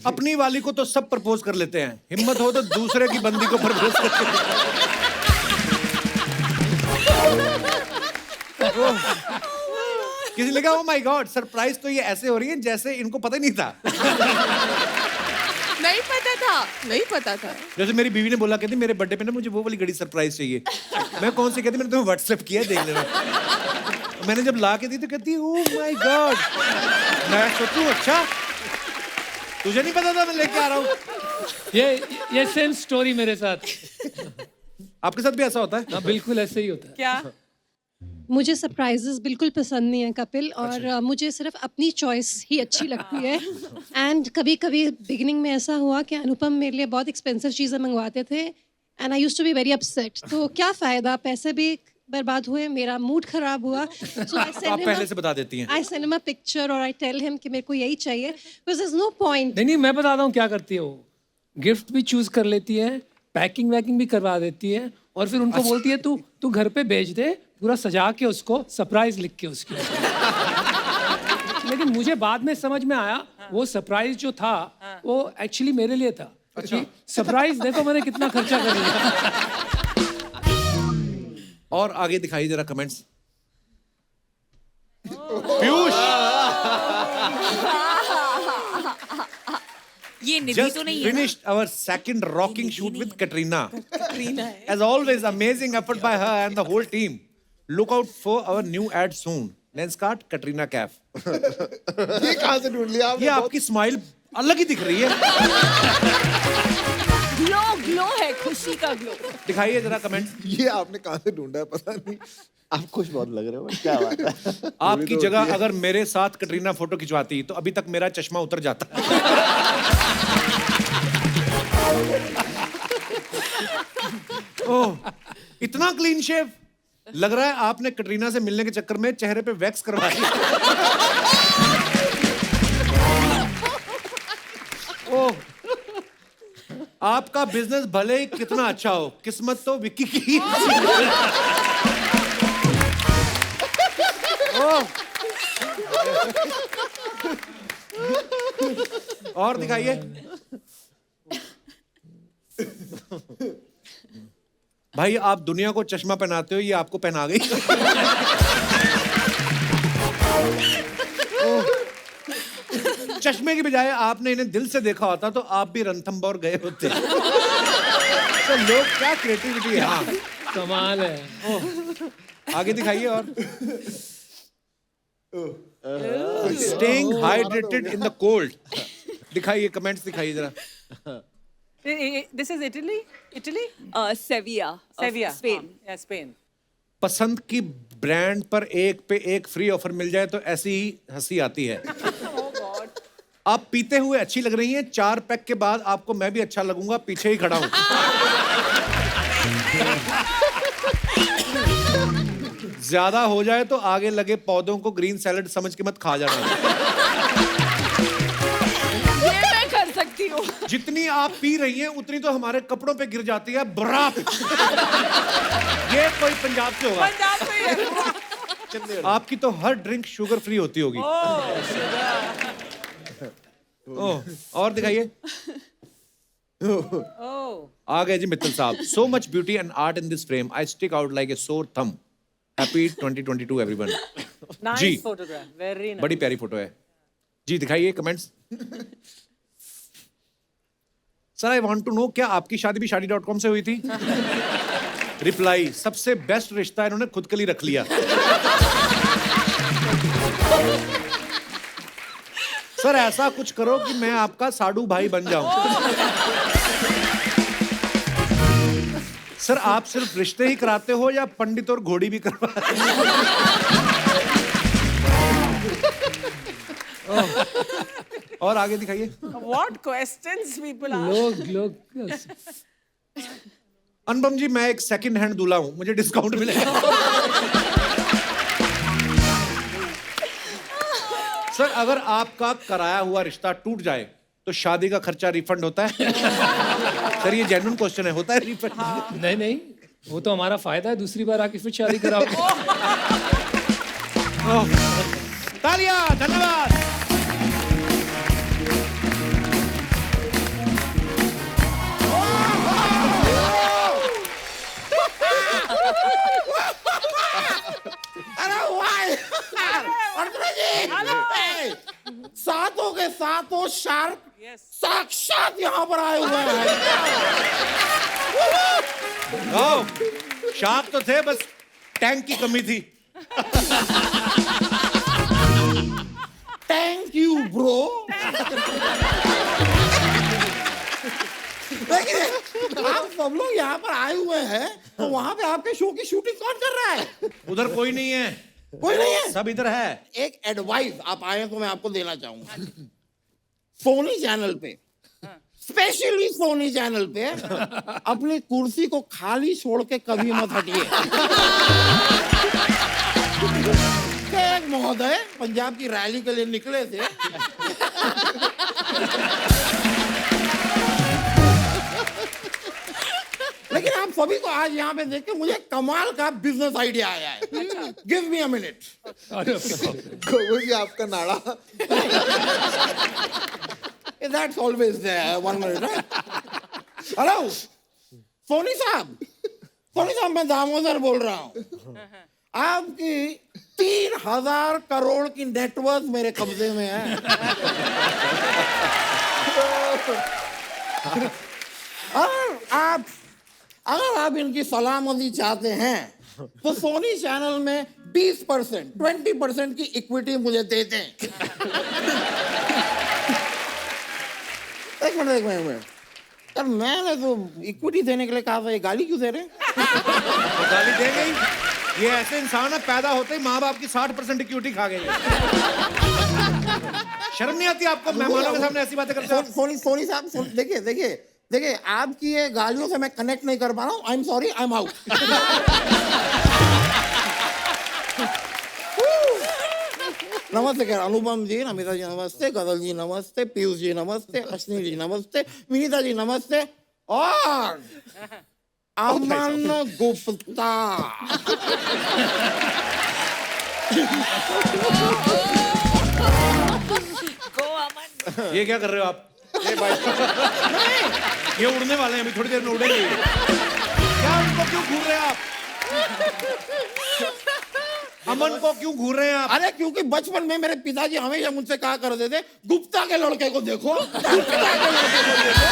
अपनी वाली को तो सब प्रपोज कर लेते हैं, हिम्मत हो तो दूसरे की बंदी को प्रपोज करते किसी ने कहा, ओ माय गॉड, सरप्राइज तो ये ऐसे हो रही है जैसे इनको पता ही नहीं था। नहीं पता था, नहीं पता था। जैसे मेरी बीवी ने बोला, कहती मेरे बर्थडे पे ना मुझे वो वाली घड़ी सरप्राइज चाहिए। मैं कौन सी? कहती मैंने तुम्हें व्हाट्सएप किया है, देख लेना। मैंने जब ला के दी तो कहती ओ माय गॉड। मैं सोचूं अच्छा तुझे नहीं पता था मैं लेके आ रहा हूँ। ये सेम स्टोरी मेरे साथ। आपके साथ भी ऐसा होता है? हाँ, बिल्कुल ऐसे ही होता है। क्या? मुझे सरप्राइजेस बिल्कुल पसंद नहीं है कपिल, और मुझे सिर्फ अपनी चॉइस ही अच्छी लगती है। एंड कभी कभी बिगिनिंग में ऐसा हुआ कि अनुपम मेरे लिए बहुत एक्सपेंसिव चीज़ें मंगवाते थे and I used to be very upset. तो क्या फ़ायदा, पैसे भी बर्बाद हुए, मेरा मूड खराब हुआ। So I आप send him पहले से बता देती हैं। I send him a picture और I tell him कि मेरे को यही चाहिए, because there's no point। नहीं, मैं बताता हूँ क्या करती है वो। गिफ्ट भी चूज कर लेती है, पैकिंग वैकिंग भी करवा देती है, और फिर उनको बोलती है तू घर पे भेज दे, पूरा सजा के उसको, सरप्राइज लिख के उसकी। लेकिन मुझे बाद में समझ में आया वो सरप्राइज जो था वो एक्चुअली मेरे लिए था। अच्छा। सरप्राइज देखो मैंने कितना खर्चा कर लिया। और आगे दिखाइए जरा कमेंट्स। पीयूष, ये निधि just तो नहीं है ना? finished our second rocking shoot with Katrina. As always, amazing effort by her and the whole team. Look out for our new ad soon. Lenskart Katrina Cafe. ये कहाँ से ढूंढ लिया आपने? ये आपकी स्माइल अलग ही दिख रही है। ग्लो ग्लो है, खुशी का ग्लो। दिखाइए जरा कमेंट्स। ये आपने कहाँ से ढूंढा है पता नहीं। आप खुश बहुत लग रहे हो, क्या बात है। आपकी जगह अगर मेरे साथ कटरीना फोटो खिंचवाती तो अभी तक मेरा चश्मा उतर जाता। ओह, इतना क्लीन शेव लग रहा है आपने कटरीना से मिलने के चक्कर में चेहरे पे वैक्स करवा दिया। ओह, आपका बिजनेस भले ही कितना अच्छा हो, किस्मत तो विक्की की। और दिखाइए। भाई आप दुनिया को चश्मा पहनाते हो, ये आपको पहना गई। चश्मे की बजाय आपने इन्हें दिल से देखा होता तो आप भी रणथंबोर गए होते। तो लोग क्या क्रिएटिविटी है। हाँ, कमाल है। आगे दिखाइए। और staying hydrated in the cold. दिखाइए कमेंट्स, दिखाइए जरा। This is Italy? Sevilla, Sevilla. Spain. Yeah, Spain. पसंद की ब्रांड पर एक पे एक फ्री ऑफर मिल जाए तो ऐसी ही हंसी आती है। आप पीते हुए अच्छी लग रही हैं, 4 पैक के बाद आपको मैं भी अच्छा लगूंगा, पीछे ही खड़ा हूं। ज्यादा हो जाए तो आगे लगे पौधों को ग्रीन सैलेड समझ के मत खा जाना। ये मैं कर सकती हूँ। जितनी आप पी रही हैं उतनी तो हमारे कपड़ों पे गिर जाती है बरात। ये कोई पंजाब से होगा। पंजाब में ही है। आपकी तो हर ड्रिंक शुगर फ्री होती होगी। ओह, और दिखाइए। आ गए जी मित्तल साहब। So much beauty and art in this frame, I stick out like a sore thumb. Happy 2022 everyone. जी। Nice photograph, very nice. बड़ी प्यारी फोटो है जी, दिखाइए comments. Sir I want to know, क्या आपकी शादी भी shaadi.com से हुई थी? रिप्लाई, सबसे बेस्ट रिश्ता इन्होंने खुद के लिए रख लिया। सर ऐसा कुछ करो कि मैं आपका साडू भाई बन जाऊं। सर आप सिर्फ रिश्ते ही कराते हो या पंडित और घोड़ी भी करवाते हो? और आगे दिखाइए। What questions people ask? लोग अनुपम जी, मैं एक सेकंड हैंड दूल्हा हूं, मुझे डिस्काउंट मिलेगा? सर अगर आपका कराया हुआ रिश्ता टूट जाए तो शादी का खर्चा रिफंड होता है? सर ये जेन्युइन क्वेश्चन है, होता है रिफंड? नहीं, वो तो हमारा फायदा है, दूसरी बार आके फिर शादी कराओ। तालियां, धन्यवाद। सातों के सातों शार्क साक्षात यहाँ पर आए हुए हैं। शार्क तो थे, बस टैंक की कमी थी। Thank you bro. देखिए आप सब लोग यहाँ पर आए हुए हैं, तो वहाँ पे आपके शो की शूटिंग कौन कर रहा है? उधर कोई नहीं है। कोई नहीं है? सब इधर है। एक एडवाइस आप आए तो मैं आपको देना चाहूंगा। सोनी चैनल पे, स्पेशली सोनी चैनल पे, अपनी कुर्सी को खाली छोड़ के कभी मत हटिए। एक महोदय पंजाब की रैली के लिए निकले थे। लेकिन आप सभी को आज यहाँ पे देख के मुझे कमाल का बिजनेस आइडिया आया है। Give me a minute. वो जी आपका नाड़ा। That's always there. 1 minute. हेलो सोनी साहब, मैं दामोदर बोल रहा हूँ। आपकी 3000 करोड़ की नेटवर्थ मेरे कब्जे में है। अगर आप इनकी सलामती चाहते हैं तो सोनी चैनल में 20%, 20% की इक्विटी मुझे दे दें। एक मिनट यार, मैंने तो इक्विटी देने के लिए कहा था, ये गाली क्यों दे रहे हैं? गाली दे गई। ये ऐसे इंसान है, पैदा होते ही माँ बाप की 60% इक्विटी खा गए। शर्म नहीं आती आपको मेहमानों के सामने ऐसी बातें करते हो? सोनी साहब देखिए आपकी ये गालियों से मैं कनेक्ट नहीं कर पा रहा हूँ। I am sorry, I am out. नमस्ते कह अनुपम जी, नमिता जी नमस्ते, गजल जी नमस्ते, पीयूष जी नमस्ते, अश्विनी जी नमस्ते, विनीता जी नमस्ते, और अमन गुप्ता। ये क्या कर रहे हो आप? ये उड़ने वाले हैं, अभी थोड़ी देर में उड़ेंगे। क्या उनको क्यों घूर रहे हैं आप? अमन को क्यों घूर रहे हैं आप? अरे क्योंकि बचपन में मेरे पिताजी हमेशा मुझसे कहा करते थे, गुप्ता के लड़के को देखो, गुप्ता के लड़के को देखो।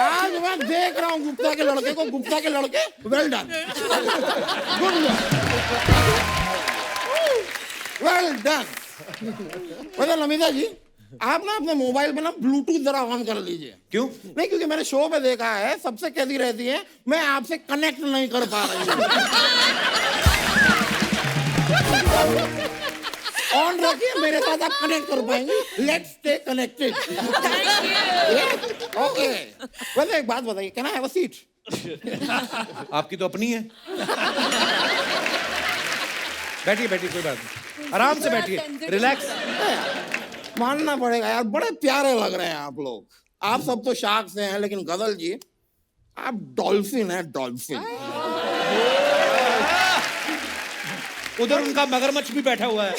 आज मैं देख रहा हूँ गुप्ता के लड़के को, गुप्ता के लड़के, well done, good well done. Namita ji, आप ना अपने मोबाइल पे ना ब्लूटूथ जरा ऑन कर लीजिए। क्यों? नहीं, क्योंकि मैंने शो में देखा है सबसे कहती रहती है मैं आपसे कनेक्ट नहीं कर पा रही हूँ। ऑन रखिए, मेरे साथ आप कनेक्ट कर पाएंगे। Let's stay connected. ओके, वैसे एक बात बताइए, can I have a seat? आपकी तो अपनी है। बैठिए बैठिए, कोई बात नहीं, आराम से बैठिए, रिलैक्स। मानना पड़ेगा यार, बड़े प्यारे लग रहे हैं आप लोग। आप सब तो शार्क से हैं, लेकिन गजल जी आप डॉल्फिन हैं, डॉल्फिन। उधर उनका मगरमच्छ भी बैठा हुआ है।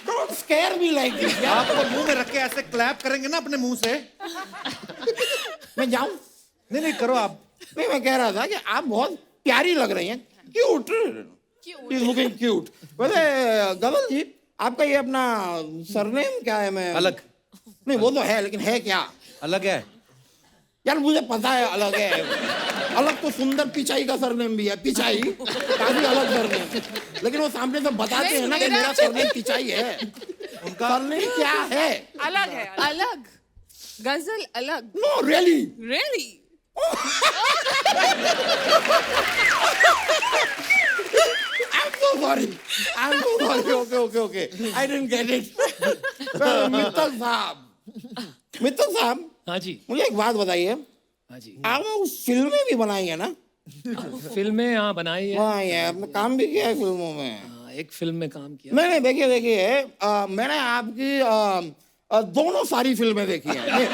Don't scare me like this. आपको मुंह में रख के ऐसे क्लैप करेंगे ना अपने मुंह से। मैं जाऊं? नहीं नहीं, करो आप। नहीं, मैं कह रहा था कि आप बहुत प्यारी लग रही हैं, क्यूट, इज लुकिंग क्यूट। वैसे गजल जी, आपका ये अपना सरनेम क्या है? मैं अलग। नहीं, वो तो है, लेकिन है क्या? अलग है यार, मुझे पता है अलग है। अलग तो सुंदर पिचाई का सरनेम भी है, पिचाई काफी अलग सरनेम, लेकिन वो सामने से बताते हैं ना कि मेरा सरनेम पिचाई है। उनका सरनेम क्या है? अलग है, अलग। गजल अलग। No really, really. I'm so sorry. Okay. I didn't get it. मित्तल साहब, हाँ जी, मुझे एक बात बताइए। हाँ जी। आपने फिल्में भी बनाई है ना? फिल्में हाँ बनाई है। हाँ, ये आपने काम भी किया है फिल्मों में। हाँ, एक फिल्म में काम किया। नहीं, देखिए, मैंने आपकी दोनों सारी फिल्में देखी हैं।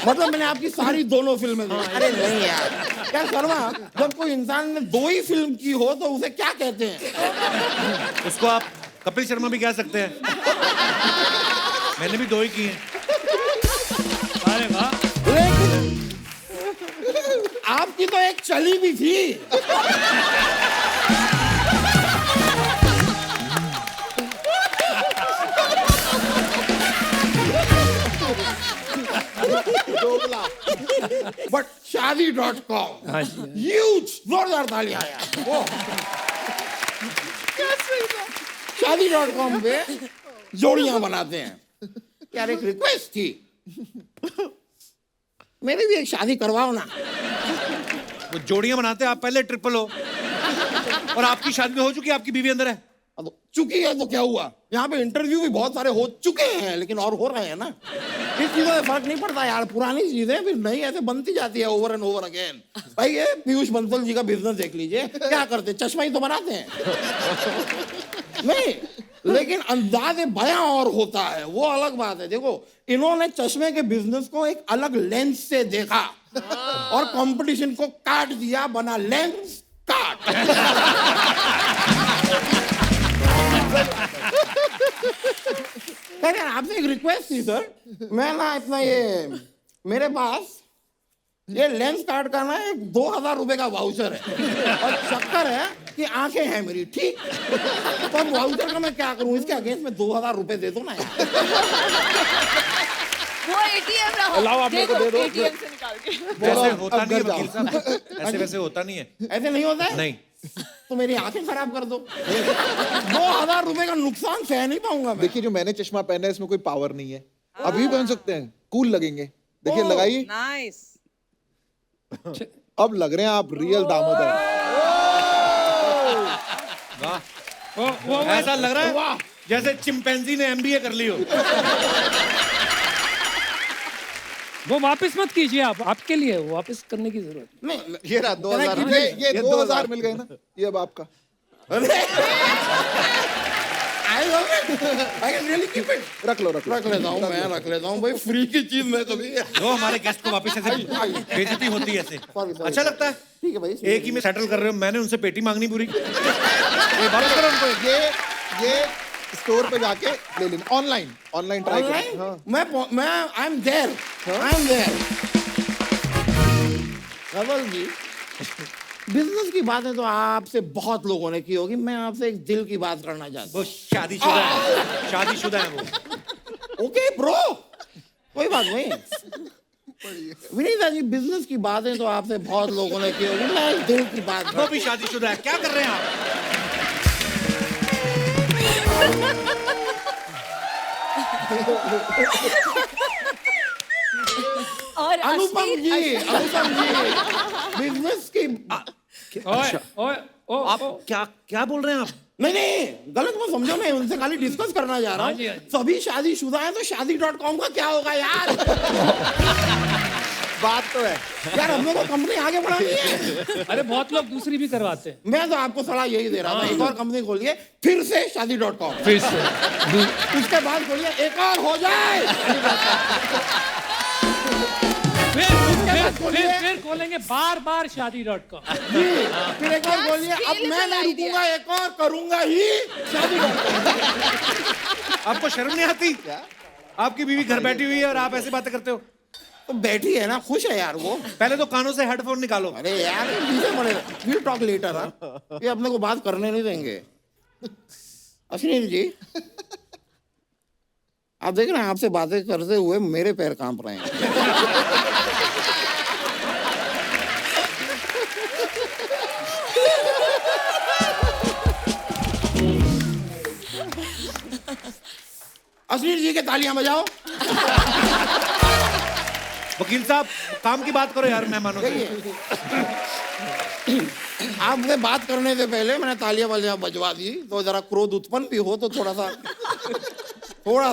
मतलब मैंने आपकी सारी दोनों फिल्में देखी। अरे नहीं यार, क्या शर्मा, जब कोई इंसान ने 2 ही फिल्म की हो तो उसे क्या कहते हैं? उसको आप कपिल शर्मा भी कह सकते हैं। मैंने भी 2 ही की हैं। अरे वाह। लेकिन आपकी तो एक चली भी थी। बट शादी.com ह्यूज, जोरदार तालियां यार। शादी.com पे जोड़ियां बनाते हैं। यार, एक रिक्वेस्ट थी, मेरी भी एक शादी करवाओ ना। वो जोड़ियां बनाते हैं, आप पहले ट्रिपल हो और आपकी शादी हो चुकी है, आपकी बीवी अंदर है। अब चुकी है तो क्या हुआ? यहाँ पे इंटरव्यू भी बहुत सारे हो चुके हैं, लेकिन और हो रहे हैं ना। इस चीजों में फर्क नहीं पड़ता यार, पुरानी चीजें फिर नई ऐसे बनती जाती है ओवर एंड ओवर अगेन। भाई, ये पीयूष बंसल जी का बिजनेस देख लीजिए, क्या करते, चश्मा ही तो बनाते हैं। नहीं, लेकिन अंदाज़े बयां और होता है, वो अलग बात है। देखो, इन्होंने चश्मे के बिजनेस को एक अलग लेंस से देखा और कंपटीशन को काट दिया, बना लेंस काट। यार, आपसे एक रिक्वेस्ट थी सर। मैं ना इतना मेरे पास ये लेंस कार्ड का ना एक 2000 रुपए का वाउचर है, और चक्कर है कि आंखें हैं मेरी, ठीक? तो वाउचर का मैं क्या करूं? इसके अगेंस्ट में 2000 रुपए दे दो ना यार। वो एटीएम रहा। लाओ, आप मेरे को दे दो। एटीएम से निकाल के। वैसे होता नहीं है वकील साहब, ऐसे वैसे होता नहीं है। ऐसे नहीं होता है? नहीं। तो मेरी आंखें खराब कर दो। 2000 रुपए का नुकसान सह नहीं पाऊंगा मैं। देखिए, जो मैंने चश्मा पहना है इसमें कोई पावर नहीं है। अभी पहन सकते हैं, कूल लगेंगे। देखिए, लगाइए। नाइस। अब लग रहे हैं आप रियल दामाद हैं। वाह, ऐसा लग रहा है जैसे चिंपैंजी ने MBA कर ली हो। वो वापस मत कीजिए आप, आपके लिए वो वापस करने की जरूरत नहीं, ये रहा 2000, ये 2000 मिल गए ना, ये अब आपका। रख लो रख लेता हूँ, मैं रख लेता हूँ भाई, फ्री की चीज मैं कभी। जो हमारे गेस्ट को वापस ऐसे बेइज्जती होती है ऐसे, अच्छा लगता है। ठीक है भाई, एक ही में सेटल कर रहे हो, मैंने उनसे पेटी मांगनी पूरी। ये बात करो उनको, ये स्टोर पे जाके ले लेना, ऑनलाइन ट्राई करें। हाँ। मैं I am there. Rawal ji, business की बातें तो आपसे बहुत लोगों ने की होगी, मैं आपसे एक दिल की बात करना चाहता हूँ। वो शादीशुदा है वो। ओके ब्रो, कोई बात नहीं। विनीता जी, बिजनेस की बातें तो आपसे बहुत लोगों ने की होगी, मैं एक दिल की बात। वो भी शादीशुदा है, क्या कर रहे हैं आप? और अनुपम जी, बिजनेस की ओए ओए ओ आप क्या क्या बोल रहे हैं आप? नहीं नहीं, गलत मत समझो, मैं उनसे खाली डिस्कस करना जा रहा हाँ जी, हाँ हूँ। जी। सभी शादीशुदा हैं तो शादी.com का क्या होगा यार? बात तो है। यार हमने तो कंपनी आगे बढ़ानी है। अरे बहुत लोग दूसरी भी करवाते हैं। मैं तो आपको सलाह यही दे रहा था, एक और कंपनी खोलिए फिर से शादी.com, फिर से उसके बाद खोलिए एक और हो जाए। फिर खोलेंगे बार शादी.com। जी, फिर एक और बोलिए अब मैं नहीं रुकूंगा, एक और करूंगा ही शादी.com। आपको शर्म नहीं आती? आपकी बीवी घर बैठी हुई है और आप ऐसी बातें करते हो? तो बैठी है ना, खुश है यार वो। पहले तो कानों से हेडफोन निकालो। अरे यार विल टॉक लेटर। ये अपने को बात करने नहीं देंगे। अश्विनी जी, आप देख रहे हैं आपसे बातें करते हुए मेरे पैर कांप रहे हैं। अश्विनी जी के तालियां बजाओ। वकील साहब काम की बात करो यार मेहमानों से। आपसे बात करने से पहले मैंने तालियां वालियां बजवा दी, तो जरा क्रोध उत्पन्न भी हो तो थोड़ा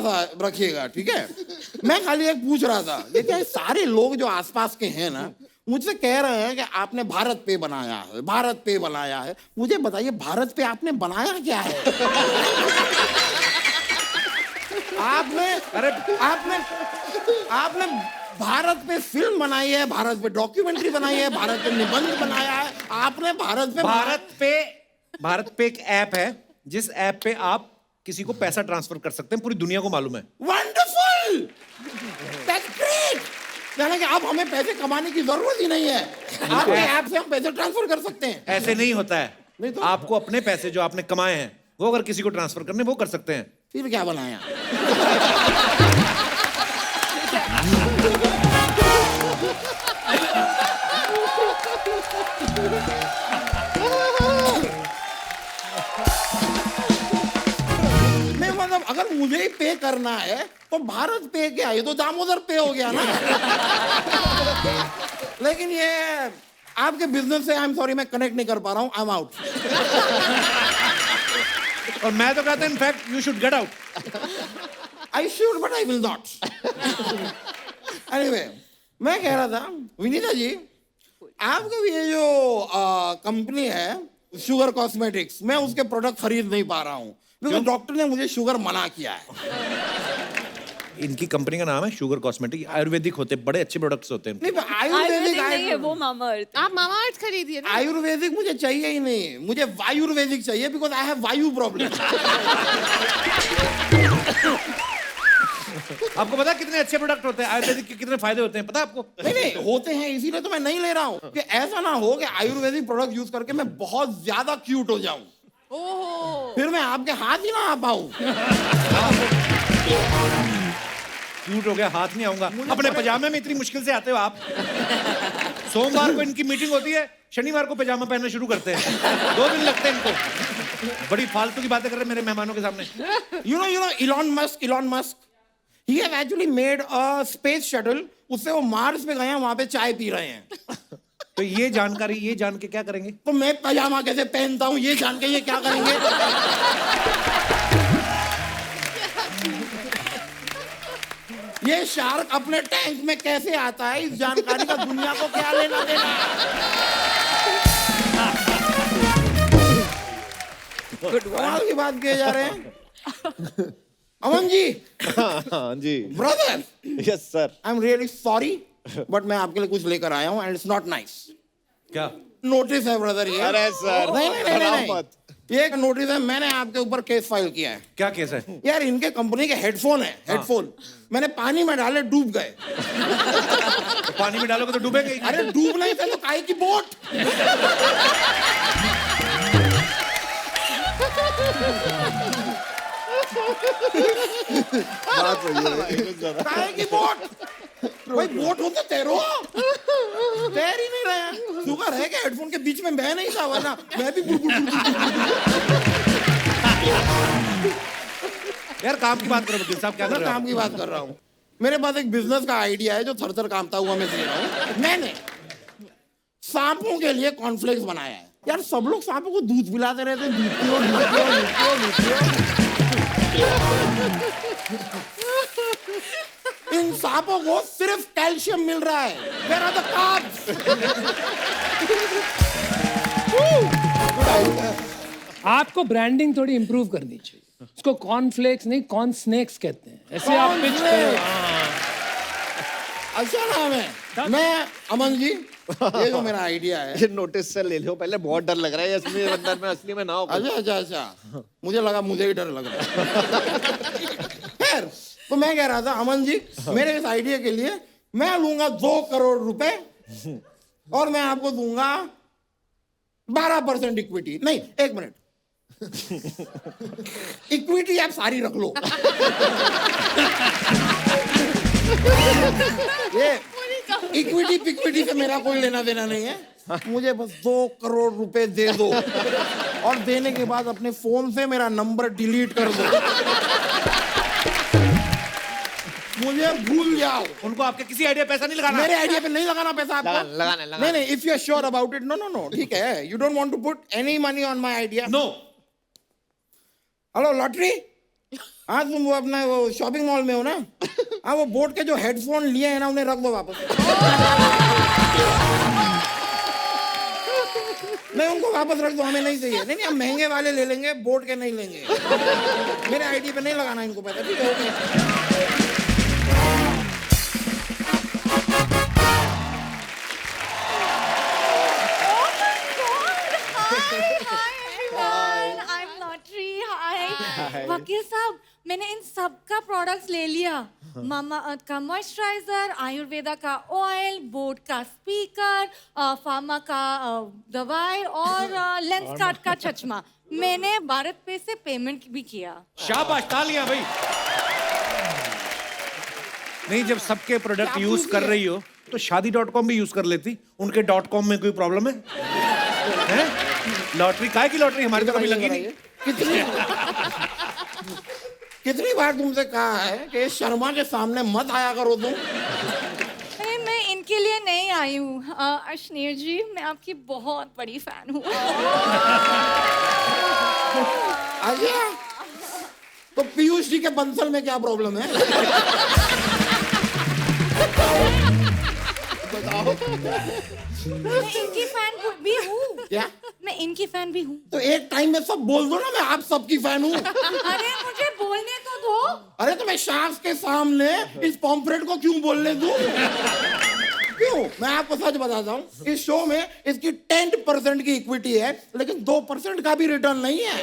सा रखिएगा, ठीक है? मैं खाली एक पूछ रहा था, ये क्या सारे लोग जो आसपास के हैं ना मुझसे कह रहे हैं कि आपने भारत पे बनाया है, भारत पे बनाया है। मुझे बताइए भारत पे आपने बनाया क्या है? आपने भारत पे फिल्म बनाई है, भारत पे डॉक्यूमेंट्री बनाई है, भारत पे निबंध बनाया है। आपने भारत पे एक ऐप है जिस ऐप पे आप किसी को पैसा ट्रांसफर कर सकते हैं, पूरी दुनिया को मालूम है। Wonderful, that's great. यानी कि अब हमें पैसे कमाने की जरूरत ही नहीं है, आपके ऐप से हम पैसे ट्रांसफर कर सकते हैं। ऐसे नहीं होता है। नहीं तो? आपको अपने पैसे जो आपने कमाए हैं वो अगर किसी को ट्रांसफर करने वो कर सकते हैं। फिर क्या बनाया? मैं मतलब अगर मुझे ही पे करना है तो भारत पे क्या, ये तो दामोदर पे हो गया ना। लेकिन ये आपके बिजनेस से आई एम सॉरी मैं कनेक्ट नहीं कर पा रहा हूँ, आई एम आउट। और मैं तो कहता हूं in fact you should get out. I should but I will not. Anyway, मैं कह रहा था विनीता जी, आपका ये जो कंपनी है शुगर कॉस्मेटिक्स, मैं उसके प्रोडक्ट खरीद नहीं पा रहा हूँ क्योंकि डॉक्टर ने मुझे शुगर मना किया है। इनकी कंपनी का नाम है शुगर कॉस्मेटिक, आयुर्वेदिक होते हैं, बड़े अच्छे प्रोडक्ट्स होते हैं। नहीं, आयुर्वेदिक नहीं है वो, मामाअर्थ। आप मामाअर्थ खरीदिए ना। आयुर्वेदिक मुझे चाहिए ही नहीं, मुझे वायुर्वेदिक चाहिए बिकॉज आई हैव वायु प्रॉब्लम। आपको पता है कितने अच्छे प्रोडक्ट होते हैं आयुर्वेदिक के, कितने फायदे होते हैं पता है आपको? नहीं होते हैं, इसीलिए तो मैं नहीं ले रहा हूँ कि ऐसा ना हो कि आयुर्वेदिक प्रोडक्ट यूज करके मैं बहुत ज्यादा क्यूट हो जाऊं, फिर मैं आपके हाथ ही ना आ पाऊं। क्यूट हो गया, हाथ नहीं आऊंगा। अपने पजामे में इतनी मुश्किल से आते हो आप। सोमवार को इनकी मीटिंग होती है, शनिवार को पजामा पहनना शुरू करते हैं, 2 दिन लगते हैं इनको। बड़ी फालतू की बातें कर रहे हैं मेरे मेहमानों के सामने। You know Elon Musk, he has actually made a space shuttle, उससे वो मार्स पे गए हैं, वहां पे चाय पी रहे हैं। तो ये जान के क्या करेंगे? तो मैं पजामा कैसे पहनता हूँ ये जान के ये क्या करेंगे? ये शार्क अपने टैंक में कैसे आता है, इस जानकारी का दुनिया को क्या लेना देना? कमाल की बात किए जा रहे हैं। अमन जी, हाँ जी, brother, yes sir. I am really sorry but मैं आपके लिए कुछ लेकर आया हूँ एंड इट्स नॉट नाइस। क्या नोटिस है ब्रदर ये? अरे सर, नहीं, ये एक नोटिस है, मैंने आपके ऊपर केस फाइल किया है। क्या केस है? यार इनके कंपनी के हेडफोन है, हेडफोन मैंने पानी में डाले, डूब गए। तो पानी में डालोगे तो डूबेंगे। अरे डूब नहीं थे तो काहे की बोट? बात सही है। काहे की बोट? भाई बोट हो तो तैरो, तैर ही नहीं रहे। शुगर है क्या हेडफोन के बीच में? बह नहीं था, वरना मैं भी यार काम की बात करो वकील साहब, क्या कर मैं रहे हो काम की बात कर रहा हूँ। मेरे पास एक बिजनेस का आइडिया है जो थर-थर कांपता हुआ मैं दे रहा हूँ। मैंने सांपों के लिए कॉर्नफ्लेक्स बनाया है। यार सब लोग सांपों को दूध पिलाते रहते हैं, दूध पियो, दूध पियो, दूध पियो, दूध पियो। इन सांपों को सिर्फ कैल्शियम मिल रहा है। Where are the carbs? आपको ब्रांडिंग थोड़ी इंप्रूव करनी चाहिए। उसको कॉर्नफ्लेक्स नहीं, कॉर्न स्नैक्स कहते हैं। ऐसे आप पिच करो। अच्छा नाम है। मैं अमन जी, ये जो मेरा आइडिया है, ये नोटिस से ले लो, पहले बहुत डर लग रहा है असली अंदर में, असली में ना हो। अच्छा, मुझे लगा मुझे ही डर लग रहा है। खैर, तो मैं कह रहा था अमन जी, मेरे इस आइडिया के लिए मैं लूंगा 2 करोड़ रुपए और मैं आपको दूंगा 12% इक्विटी। नहीं, 1 मिनट, इक्विटी आप सारी रख लो। ये इक्विटी पिक्विटी से मेरा कोई लेना देना नहीं है। मुझे बस 2 करोड़ रुपए दे दो और देने के बाद अपने फोन से मेरा नंबर डिलीट कर दो। मुझे भूल जाओ। उनको आपके किसी आइडिया पैसा नहीं लगाना। मेरे आइडिया पे नहीं लगाना पैसा आपको। लगाना। नहीं, if you are sure about it, no, ठीक है। You don't want to put any money on my idea. No. Hello lottery, हाँ तुम वो अपना वो शॉपिंग मॉल में हो ना? हाँ, वो बोट के जो हेडफोन लिए हैं ना, उन्हें रख दो वापस। नहीं, उनको वापस रख दो, हमें नहीं चाहिए। नहीं, हम महंगे वाले ले लेंगे, बोट के नहीं लेंगे। मेरे आईडी पे नहीं लगाना इनको पैसा, ठीक है? ओके। वकील साहब, मैंने इन सब का प्रोडक्ट्स ले लिया। मामा अर्थ का मॉइस्चराइजर, आयुर्वेदा का ऑयल, बोट का स्पीकर, फार्मा का दवाई और लेंस कार्ड का चश्मा। मैंने भारत पे से पेमेंट भी किया। शाबाश, तालियां भाई। नहीं, जब सबके प्रोडक्ट यूज कर रही हो तो शादी.com भी यूज कर लेती। उनके .com में कोई प्रॉब्लम है? हैं? लॉटरी काहे की लॉटरी? हमारी तो कभी लगी नहीं। कितनी बार तुमसे कहा है कि शर्मा के सामने मत आया करो तुम। अरे मैं इनके लिए नहीं आई हूँ अश्नीर जी, मैं आपकी बहुत बड़ी फैन हूँ। अच्छा, तो पीयूष जी के बंसल में क्या प्रॉब्लम है? बताओ। मैं इनकी फैन भी हूँ। क्या? मैं इनकी फैन भी हूँ। तो एक टाइम में सब बोल दो ना, मैं आप सबकी फैन हूँ। अरे मुझे बोलने तो दो। अरे तो मैं शार्क्स के सामने इस पॉम्फ्रेट को क्यों बोलने दूं? क्यों? मैं आपको सच बताता हूँ, इस शो में इसकी 10% की इक्विटी है, लेकिन 2% का भी रिटर्न नहीं है।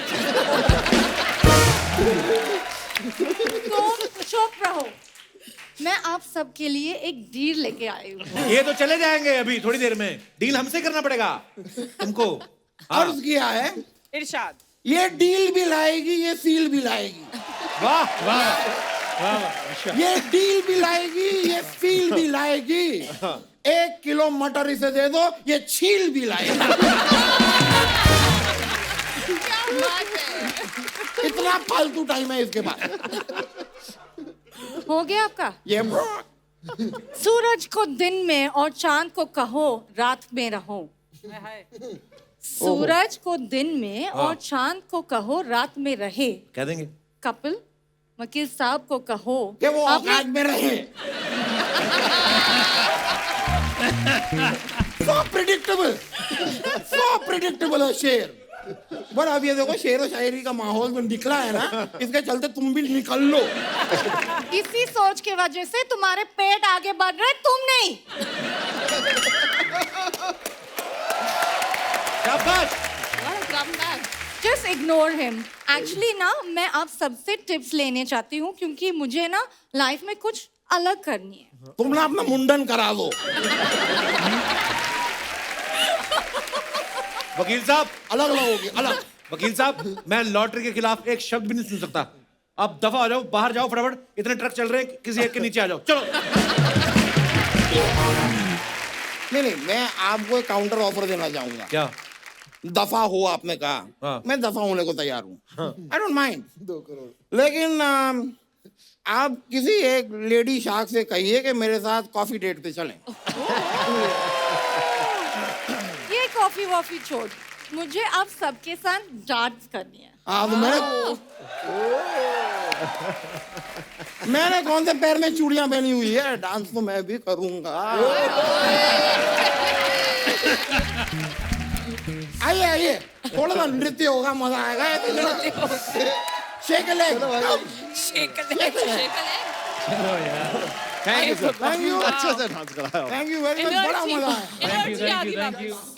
तो चुप रहो, मैं आप सबके लिए एक डील लेके आई हूँ। ये तो चले जाएंगे अभी थोड़ी देर में। डील हमसे करना पड़ेगा तुमको। अर्ज किया है इरशाद। ये डील भी लाएगी, ये सील भी लाएगी। वाह वाह। ये डील भी लाएगी, ये सील भी लाएगी। 1 किलो मटर इसे दे दो, ये छील भी लाएगी। इतना फालतू टाइम है इसके पास। हो गया आपका? ये सूरज को दिन में और चांद को कहो रात में रहो। सूरज को दिन में और चांद को कहो रात में रहे। कह देंगे। कपिल, वकील साहब को कहो कि वो औकात में रहे। So predictable है शेर। पर अब ये देखो, शेर और शायरी का माहौल जो निकला है ना, इसके चलते तुम भी निकल लो। इसी सोच की वजह से तुम्हारे पेट आगे बढ़ रहे, तुम नहीं। Just ignore him. Actually ना, मैं आप सबसे टिप्स लेने चाहती हूँ क्योंकि मुझे ना लाइफ में कुछ अलग करनी है। तुम ना अपना मुंडन करा लो। वकील साहब, अलग लोगी, अलग। वकील साहब, मैं लॉटरी के खिलाफ एक शब्द भी नहीं सुन सकता। आप दफा हो जाओ, बाहर जाओ फटाफट। इतने ट्रक चल रहे हैं, किसी एक के नीचे आ जाओ, चलो। नहीं, मैं आपको एक काउंटर ऑफर देना चाहूंगा। क्या? दफा हो आपने कहा, मैं दफा होने को तैयार हूँ, आई डोंट माइंड। 2 करोड़। लेकिन आप किसी एक लेडी शार्क से कहिए कि मेरे साथ कॉफी डेट पे चलें। ये कॉफी वॉफी छोड़, मुझे अब सबके साथ डांस करनी है। तो मैंने कौन से पैर में चूड़ियां पहनी हुई है, डांस तो मैं भी करूंगा। आइए आइए, थोड़ा सा नृत्य होगा, मजा आएगा। Shake leg, shake leg, shake thank you sir, thank you, अच्छा से डांस कराया। थैंक यू वेरी मच, बड़ा मजा आया।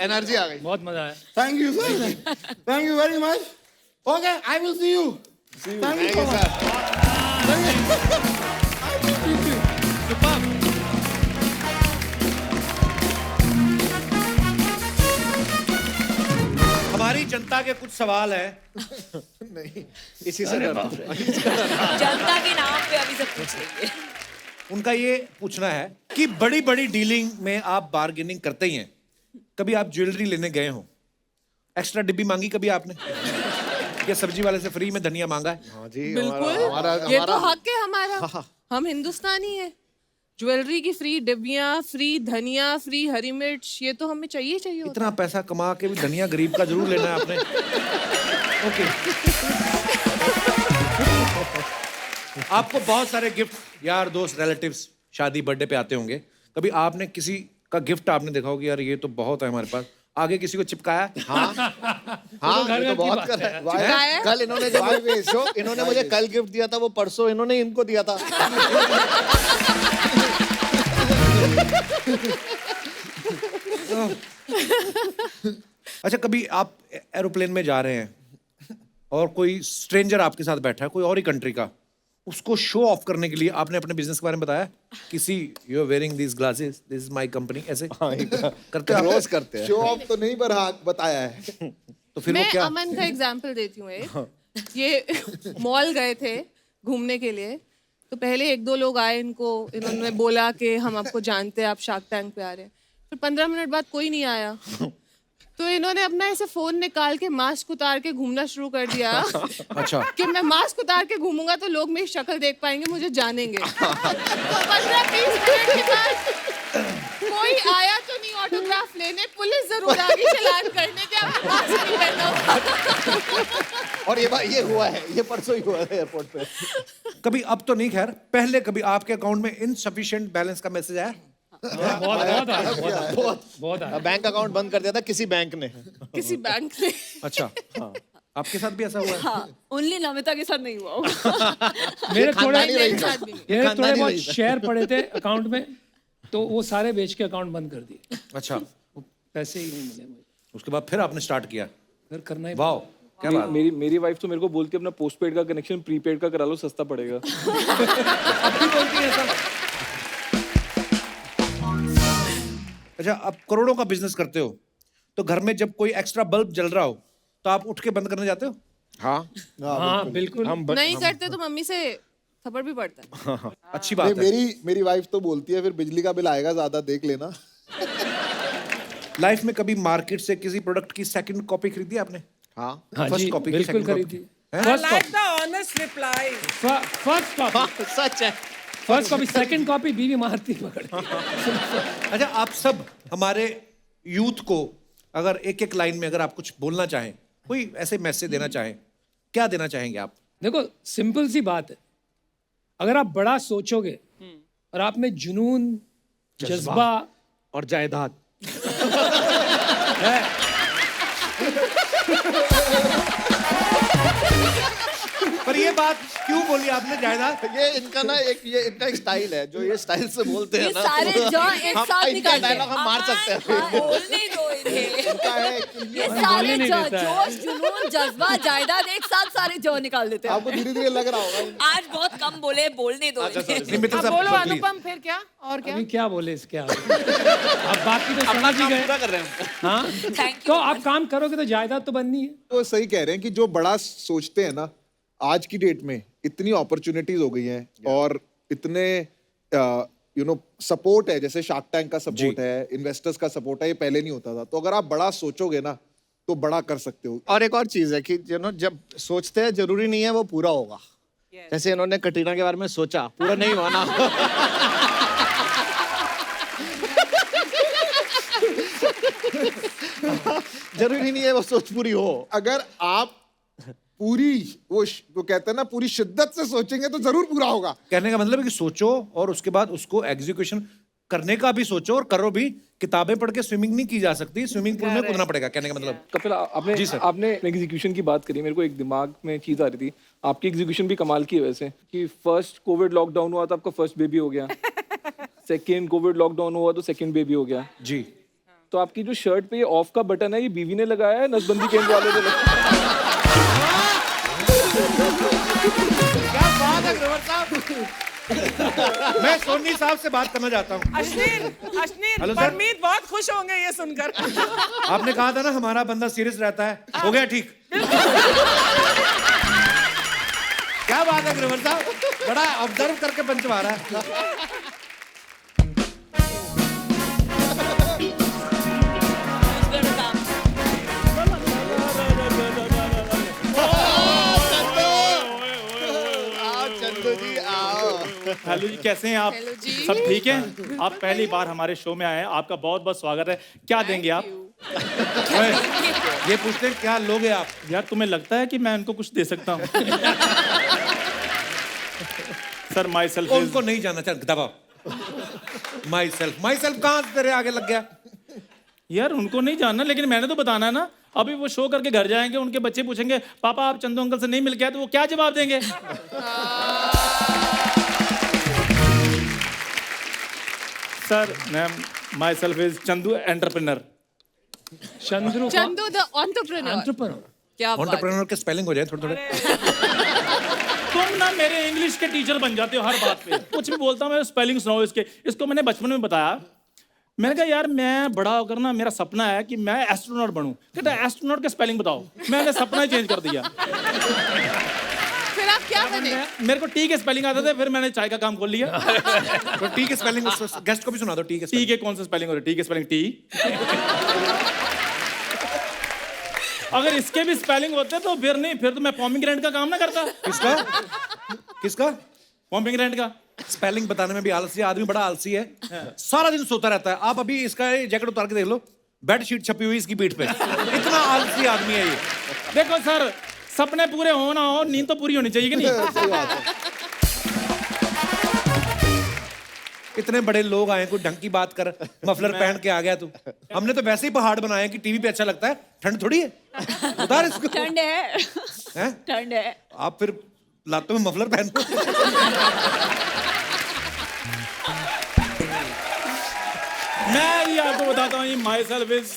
एनर्जी आ गई, बहुत मजा आया। Thank you sir, thank you very much. Okay, I will see you. Thank you so much. हमारी जनता के कुछ सवाल है। नहीं, इसी से डर रहा हूं। जनता के नाम पे अभी सब पूछ लेंगे। उनका ये पूछना है कि बड़ी बड़ी डीलिंग में आप बार्गेनिंग करते ही हैं, कभी आप ज्वेलरी लेने गए हो, एक्स्ट्रा डिब्बी मांगी कभी आपने, या सब्जी वाले से फ्री में धनिया मांगा है? हाँ जी, बिल्कुल, ये तो हक है हमारा, हम हिंदुस्तानी है। ज्वेलरी की फ्री डिब्बियाँ, फ्री धनिया, फ्री हरी मिर्च, ये तो हमें चाहिए चाहिए होता इतना पैसा कमा के भी धनिया गरीब का जरूर लेना है आपने। ओके, आपको बहुत सारे गिफ्ट यार दोस्त रिलेटिव्स शादी बर्थडे पे आते होंगे, कभी आपने किसी का गिफ्ट आपने देखा होगा यार ये तो बहुत है हमारे पास, आगे किसी को चिपकाया? हाँ हाँ, ये तो बहुत कर रहा है। कल इन्होंने जो इन्होंने मुझे कल गिफ्ट दिया था, वो परसों इन्होंने इनको दिया था। अच्छा, कभी आप एरोप्लेन में जा रहे हैं और कोई स्ट्रेंजर आपके साथ बैठा है, कोई और ही कंट्री का, उसको शो ऑफ करने के लिए आपने अपने बिजनेस के बारे में बताया, किसी you are wearing these glasses, this is my company, ऐसे करते हैं? रोज करते हैं। शो ऑफ तो नहीं, पर हाँ बताया है। तो फिर मैं वो क्या? अमन का एग्जांपल देती हूँ एक। ये मॉल गए थे घूमने के लिए, तो पहले 1-2 लोग आए, इन्होंने बोला कि हम आपको जानते हैं, आप शार्क टैंक पे आ रहे हैं। फिर 15 मिनट बाद कोई नहीं आया, तो इन्होंने अपना ऐसे फोन निकाल के मास्क उतार के घूमना शुरू कर दिया। अच्छा, कि मैं मास्क उतार के घूमूंगा तो लोग मेरी शक्ल देख पाएंगे, मुझे जानेंगे। तो 15-20 मिनट के बाद कोई आया तो नहीं ऑटोग्राफ लेने, पुलिस जरूर आ गई चालान करने के, आपको मास्क नहीं पहना हुआ। और ये हुआ है, ये परसों ही हुआ है एयरपोर्ट पे। कभी अब तो नहीं, खैर पहले कभी आपके अकाउंट में इनसफिशिएंट बैलेंस का मैसेज आया? बहुत बैंक अकाउंट बंद कर दिया था किसी बैंक ने। किसी बैंक ने। अच्छा, हाँ, आपके साथ भी ऐसा हुआ है? हाँ, ओनली नमिता के साथ नहीं हुआ होगा। मेरे थोड़े खानदानी बहुत रही था। शेयर पड़े थे अकाउंट में, तो वो सारे बेच के अकाउंट बंद कर दिए। अच्छा, पैसे ही नहीं मिले मुझे, उसके बाद फिर आपने स्टार्ट किया? फिर करना ही वाह, क्या बात। मेरी वाइफ तो मेरे को बोलती है अपना पोस्टपेड का कनेक्शन प्रीपेड का करा लो, सस्ता पड़ेगा। अच्छा, आप करोड़ों का बिजनेस करते हो, तो घर में जब कोई एक्स्ट्रा बल्ब जल रहा हो तो आप उठ के बंद करने जाते हो? हाँ बिल्कुल। नहीं करते तो मम्मी से थप्पड़ भी पड़ता है। अच्छी बात है। मेरी वाइफ तो बोलती है फिर बिजली का बिल आएगा ज्यादा, देख लेना। लाइफ में कभी मार्केट से किसी प्रोडक्ट की सेकंड कॉपी खरीदी आपने? हाँ, फर्स्ट कॉपी बिल्कुल खरीदी। I like the honest reply. First copy सच है। फर्स्ट कॉपी, सेकंड कॉपी बीवी मारती पकड़ के। अच्छा, आप सब हमारे यूथ को अगर एक एक लाइन में अगर आप कुछ बोलना चाहें, कोई ऐसे मैसेज देना चाहें, क्या देना चाहेंगे आप? देखो, सिंपल सी बात है, अगर आप बड़ा सोचोगे और आप में जुनून, जज्बा और जायदाद है, पर ये बात क्यों बोली आपने जायदाद? ये इनका ना ये इनका एक स्टाइल है, जो ये स्टाइल से बोलते हैं ये ना, सारे जौ एक साथ निकालते हैं। डायलॉग हम मार सकते हैं। बोलने दो इन्हें। ये सारे जोश, जुनून, जज्बा, जायदाद एक साथ सारे जौ निकाल देते हैं। आपको धीरे धीरे लग रहा होगा। आज बहुत कम बोले, बोलने दो इन्हें। अब बोलो अनुपम, फिर क्या और क्या? अभी क्या बोले इसके आगे? आप बाकी तो समझ ही गए। कर रहे हैं। हाँ, तो आप काम करोगे तो जायदाद तो बननी है। वो सही कह रहे हैं कि जो बड़ा सोचते हैं ना, आज की डेट में इतनी अपॉर्चुनिटीज हो गई हैं और इतने सपोर्ट है, जैसे शार्क टैंक का सपोर्ट है, इन्वेस्टर्स का सपोर्ट है, ये पहले नहीं होता था। तो अगर आप बड़ा सोचोगे ना को बड़ा कर सकते हो। और एक और चीज है कि जब सोचते हैं जरूरी नहीं है वो पूरा होगा। जैसे इन्होंने कटरीना के बारे में सोचा, पूरा नहीं हुआ ना। जरूरी नहीं है वो सोच पूरी हो। अगर आप पूरी वो कहते हैं ना पूरी शिद्दत से सोचेंगे तो जरूर पूरा होगा। कहने का मतलब है कि सोचो और उसके बाद उसको एग्जीक्यूशन करने का भी सोचो और करो भी। किताबें पढ़ के स्विमिंग नहीं की जा सकती, स्विमिंग पूल में कूदना पड़ेगा, कहने का मतलब। कपिल आपने जी सर। आपने एग्जीक्यूशन की बात करी, मेरे को एक दिमाग में चीज आ रही थी। आपकी एग्जीक्यूशन भी कमाल की है वैसे, कि फर्स्ट कोविड लॉकडाउन हुआ तो आपका फर्स्ट बेबी हो गया, सेकेंड कोविड लॉकडाउन हुआ तो सेकेंड बेबी हो गया जी। तो आपकी जो शर्ट पे ये ऑफ का बटन है, ये बीवी ने लगाया है नसबंदी केंद्र वाले ने लगाया? क्या बात है ग्रोवर साहब। मैं सोनी साहब से बात करना चाहता हूँ। Ashneer, hello sir. परमीत बहुत खुश होंगे ये सुनकर। आपने कहा था ना हमारा बंदा सीरियस रहता है, हो गया ठीक। क्या बात है ग्रोवर साहब, बड़ा ऑब्जर्व करके पंच मारा है। हेलो जी, कैसे हैं आप? सब ठीक हैं? आप पहली बार हमारे शो में आए हैं, आपका बहुत बहुत स्वागत है। क्या देंगे आप? ये पूछते हैं क्या लोगे आप? यार तुम्हें लगता है कि मैं उनको कुछ दे सकता हूँ? सर माई सेल्फ उनको नहीं जाना चाहिए, दबाओ। माई सेल्फ कहाँ से तेरे आगे लग गया? यार उनको नहीं जानना, लेकिन मैंने तो बताना है ना। अभी वो शो करके घर जाएंगे, उनके बच्चे पूछेंगे पापा आप चंदू अंकल से नहीं मिल गया, तो वो क्या जवाब देंगे? Sir ma'am my self is Chandu entrepreneur. Chandu the entrepreneur. क्या बात है। एंटरप्रेन्योर के स्पेलिंग हो जाए थोड़े थोड़े। तुम ना मेरे इंग्लिश के टीचर बन जाते हो हर बात पे। कुछ भी बोलता हूँ मैं, स्पेलिंग सुनाओ इसके। इसको मैंने बचपन में बताया, मैंने कहा यार मैं बड़ा होकर ना मेरा सपना है कि मैं एस्ट्रोनॉट बनूं। कहता एस्ट्रोनॉट का स्पेलिंग बताओ। मैंने सपना ही चेंज कर दिया। फिर आप क्या बने? मेरे को टी के स्पेलिंग आते थे, फिर मैंने चाय का काम खोल लिया। तो टी के स्पेलिंग गेस्ट को भी सुना दो। टी के कौन सा स्पेलिंग हो रहा है? टी के स्पेलिंग टी। अगर इसके भी स्पेलिंग होते तो फिर नहीं, फिर तो मैं पॉमिग्रेनेट का काम ना करता। किसका? पॉमिग्रेनेट का स्पेलिंग बताने में भी आलसी आदमी, बड़ा आलसी है। सारा दिन सोता रहता है। आप अभी इसका जैकेट उतार के देख लो, बेड शीट छपी हुई इसकी पीठ पे। इतना आलसी आदमी है ये। देखो सर, सपने पूरे हो ना हो, नींद तो पूरी होनी चाहिए कि नहीं? सही बात है। इतने बड़े लोग आए, कोई ढंग की बात कर। मफलर पहन के आ गया तू। हमने तो वैसे ही पहाड़ बनाए कि टीवी पे अच्छा लगता है। ठंड थोड़ी है, उतार इसको। ठंड है। ठंड है। आप फिर लातों में मफलर पहन लो। मैं ये आपको बताता हूँ, ये माई सेल्फ इज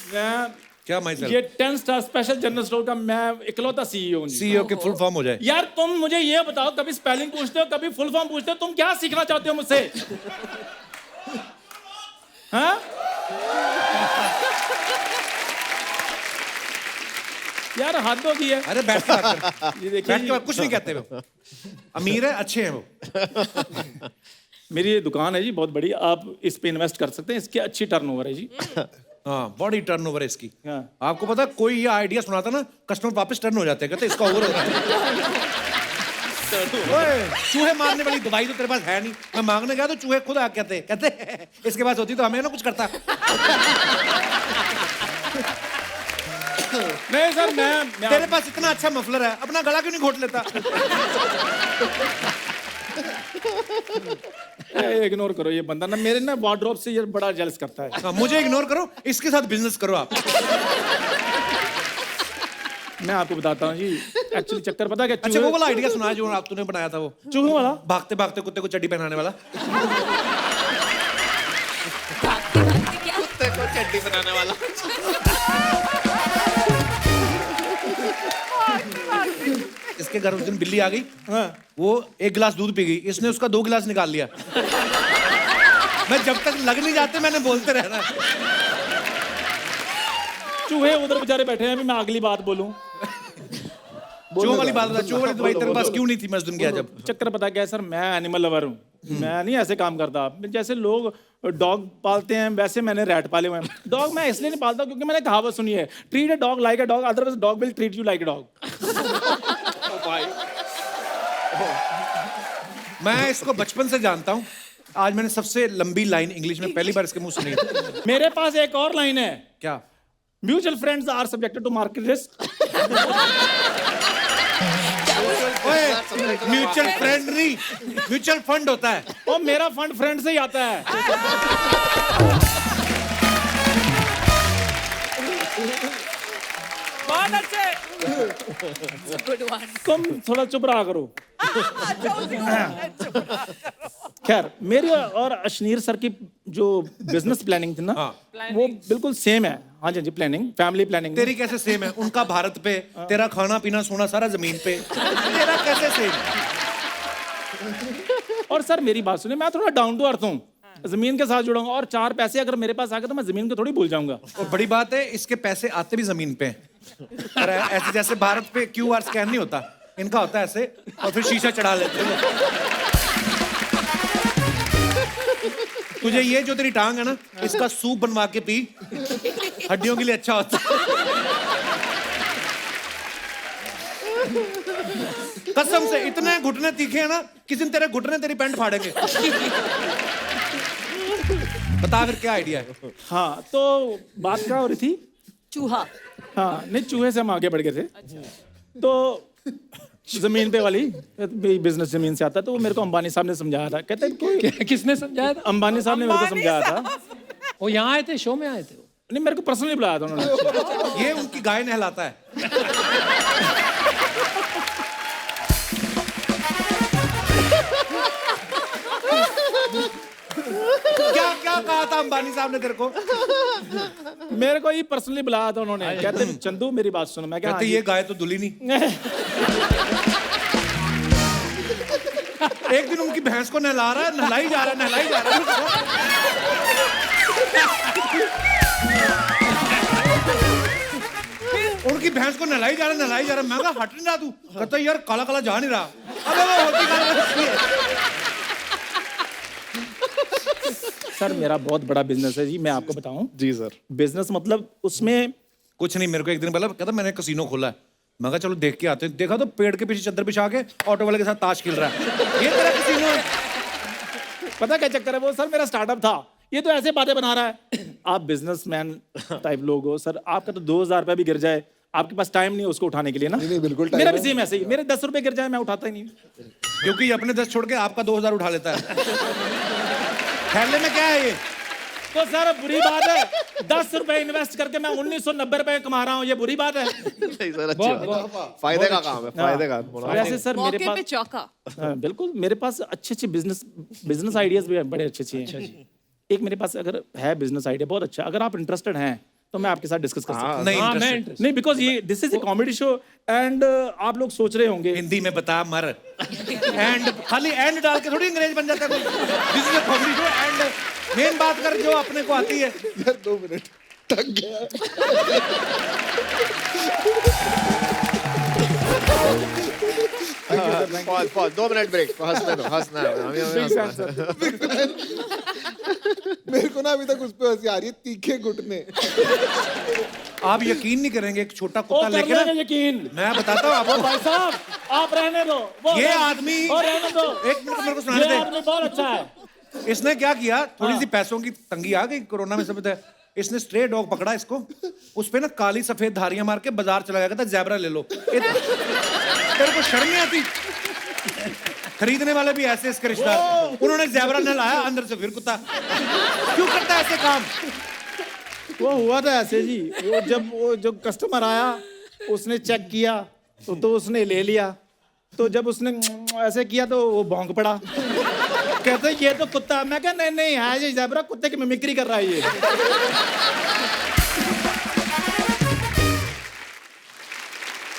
क्या माई सेल्फ? ये 10 स्टार स्पेशल जनरल स्टोर का मैं इकलौता सीईओ हूँ। सीईओ के फुल फॉर्म हो जाए। यार तुम मुझे ये बताओ, कभी स्पेलिंग पूछते हो, कभी फुल फॉर्म पूछते हो, तुम क्या सीखना चाहते हो मुझसे? हाँ? यार हद हो गई है। अरे बैठ के बात कर। ये देखिए, बैठ के बात, कुछ नहीं कहते वो। अमीर है, अच्छे हैं वो। मेरी ये दुकान है जी बहुत बड़ी, आप इस पे इन्वेस्ट कर सकते हैं। इसकी अच्छी टर्नओवर है जी। हाँ, बड़ी टर्नओवर है इसकी। हाँ। आपको पता, कोई ये आइडिया सुनाता ना, कस्टमर वापस टर्न हो जाते हैं, कहते इसका ओवर हो रहा है। ओए, चूहे मारने वाली दवाई तो तेरे पास है नहीं। मैं मांगने गया तो चूहे खुद आ कहते इसके पास होती तो हमें ना कुछ करता। नहीं सर, मैं तेरे पास इतना अच्छा मफलर है, अपना गला क्यों नहीं घोट लेता? इग्नोर करो ये बंदा ना, मेरे ना वार्डरोब से ये बड़ा जेलस करता है। हाँ, मुझे इग्नोर करो, इसके साथ बिजनेस करो आप। मैं आपको बताता हूँ जी, एक्चुअली चक्कर पता है क्या? अच्छा, वो वाला आइडिया सुना जो आप तूने बनाया था, वो चूहों वाला, भागते भागते कुत्ते को चड्डी पहनाने वाला। कुत्ते को चड्डी बनाने वाला। इसके घर उस दिन बिल्ली आ गई। हाँ। वो 1 गिलास दूध पी गई, इसने उसका 2 गिलास निकाल लिया। मैं जब तक लग नहीं जाते मैंने बोलते रहना। चूहे उधर बेचारे बैठे हैं, अभी मैं अगली बात बोलूं। चो वाली बात बता, चो वाली दवाई तेरे पास क्यों नहीं थी मजदूर गया जब? चक्कर पता क्या है सर, मैं एनिमल लवर हूँ, मैं नहीं ऐसे काम करता। जैसे लोग डॉग पालते हैं वैसे मैंने रैट पाले हुए हैं। डॉग मैं इसलिए नहीं पालता क्योंकि मैंने कहावत सुनी है, treat a dog like a dog otherwise dog will treat you like a dog. मैं इसको बचपन से जानता हूँ। आज मैंने सबसे लंबी लाइन इंग्लिश में पहली बार इसके मुंह सुनी। मेरे पास एक और लाइन है। क्या? Mutual friends are subjected to market risk. Mutual friend नहीं, म्यूचुअल फंड होता है। और मेरा फंड फ्रेंड से ही आता है। बहुत अच्छे। तुम थोड़ा चुप रहा करो। खैर, मेरी और अशनीर सर की जो बिजनेस प्लानिंग थी ना, वो बिल्कुल सेम है। हाँ जी, प्लानिंग, फैमिली प्लानिंग। तेरी कैसे सेम है? उनका भारत पे, तेरा खाना पीना सोना सारा जमीन पे, तेरा कैसे सेम? और सर मेरी बात सुनिए, मैं थोड़ा डाउन टू अर्थ हूँ, जमीन के साथ जुड़ूंगा, और 4 पैसे अगर मेरे पास आ गए तो मैं जमीन को थोड़ी भूल जाऊंगा। और बड़ी बात है, इसके पैसे आते भी जमीन पे हैं। और ऐसे जैसे भारत पे QR स्कैन नहीं होता, इनका होता है ऐसे, और फिर शीशा चढ़ा लेते हैं। तुझे ये जो तेरी टांग है ना, इसका सूप बनवा के पी, हड्डियों के लिए अच्छा होता है। कसम से इतने घुटने तीखे हैं ना, किसी दिन तेरे घुटने तेरी पैंट फाड़ेंगे। बता फिर क्या आइडिया है? हाँ, तो बात क्या हो रही थी? चूहा। हाँ, नहीं, चूहे से हम आगे बढ़ गए थे। तो जमीन पे वाली बिजनेस जमीन से आता है, तो वो मेरे को अंबानी साहब ने समझाया था। कहते हैं किसने समझाया था? अंबानी साहब ने मेरे को समझाया था। वो यहाँ आए थे, शो में आए थे? नहीं, मेरे को पर्सनली बुलाया था उन्होंने। ये उनकी गाय नहलाता है। क्या क्या कहा था अंबानी साहब ने तेरे को? मेरे को ही पर्सनली बुलाया था उन्होंने। कहते चंदू मेरी बात सुनो। मैं कहते ये गाय तो दुली नहीं। एक दिन उनकी भैंस को नहला रहा है, नहलाई जा रहा है। उनकी भैंस को नहलाई जा रहा है। मैं कहा हट नहीं रहा तू? कहता यार काला काला जा नहीं रहा। अबे वो होती काला। सर मेरा बहुत बड़ा बिजनेस है जी, मैं आपको बताऊं। जी सर। बिजनेस मतलब उसमें कुछ नहीं। मेरे को एक दिन बोला, कहता मैंने कसिनो खोला है। मैं कहा चलो देख के आते हैं। देखा तो पेड़ के पीछे चद्दर बिछा के ऑटो वाले के साथ ताश खेल रहा है। ये तेरा कसिनो है? पता क्या चक्कर है, वो सर मेरा स्टार्टअप था। ये तो ऐसे बातें बना रहा है। आप बिजनेसमैन टाइप लोग हो सर, आपका तो 2000 रुपया भी गिर जाए, आपके पास टाइम नहीं है उसको उठाने के लिए ना। नहीं, बिल्कुल मेरा भी सेम ऐसे ही। मेरे 10 रुपए गिर जाए मैं उठाता ही नहीं, क्योंकि अपने 10 छोड़ के आपका 2000 उठा लेता है। थैले में क्या है ये? तो सर बुरी बात है, 10 रुपए इन्वेस्ट करके मैं 1990 रुपए कमा रहा हूँ, ये बुरी बात है। नहीं सर, अच्छा फायदे का काम है, फायदे का। वैसे सर मेरे मौके पे पास चौका। हाँ, बिल्कुल मेरे पास अच्छे बिजनेस आइडियाज भी बड़े अच्छे हैं। एक मेरे पास अगर है बिजनेस आइडिया बहुत अच्छा, अगर आप इंटरेस्टेड हैं तो मैं आपके साथ डिस्कस कर सकता हूँ। नहीं, बिकॉज ये this is a comedy show and आप लोग सोच रहे होंगे हिंदी में बता मर। एंड खाली एंड डाल के थोड़ी अंग्रेज बन जाता है कोई। This is a comedy show and main बात कर जो अपने को आती है। यार 2 मिनट थक गया। Pause 2 minute break. हंसना मेरे को ना अभी तक उस पे हंसी आ रही है, तीखे घुटने। आप यकीन नहीं करेंगे, एक छोटा कुत्ता कर लेके लेंगे ना, यकीन। मैं बताता हूँ आपको। भाई साहब आप रहने दो, ये आदमी रहने दो, एक मिनट मेरे को सुनाने ये आदमी दे। बहुत अच्छा है। इसने क्या किया, थोड़ी सी पैसों की तंगी आ गई कोरोना में, सब इसने स्ट्रे डॉग पकड़ा इसको, उस पे ना काली सफेद धारियां मार के बाजार चला गया, कहता ज़ेब्रा ले लो। तेरे को शर्म नहीं आती? खरीदने वाले भी ऐसे इसके रिश्तेदार, उन्होंने ज़ेब्रा न लाया, अंदर से फिर कुत्ता। क्यों करता है ऐसे काम? वो हुआ था ऐसे जी, वो जब कस्टमर आया उसने चेक किया तो उसने ले लिया, तो जब उसने ऐसे किया तो वो भौंक पड़ा। कहते ये तो कुत्ता। मैं कहा नहीं है ये ज़ेब्रा, कुत्ते की मिमिक्री कर रहा है ये।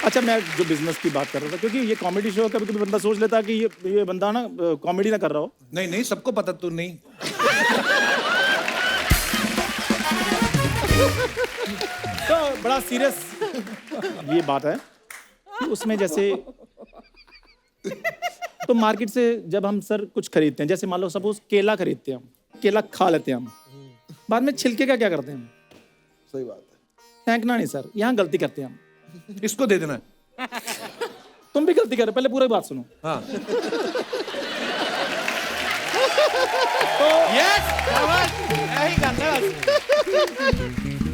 अच्छा, मैं जो बिजनेस की बात कर रहा था, क्योंकि ये कॉमेडी शो, कभी कभी बंदा सोच लेता है कि ये बंदा ना कॉमेडी ना कर रहा हो। नहीं सबको पता तू नहीं। तो बड़ा सीरियस ये बात है कि उसमें जैसे तो मार्केट से जब हम सर कुछ खरीदते हैं, जैसे मान लो सपोज केला खरीदते हैं हम, केला खा लेते हैं हम, बाद में छिलके का क्या करते हैं हम? सही बात है। फेंकना नहीं सर, यहाँ गलती करते हैं हम। इसको दे देना। तुम भी गलती कर रहे हो, पहले पूरी बात सुनो। हाँ।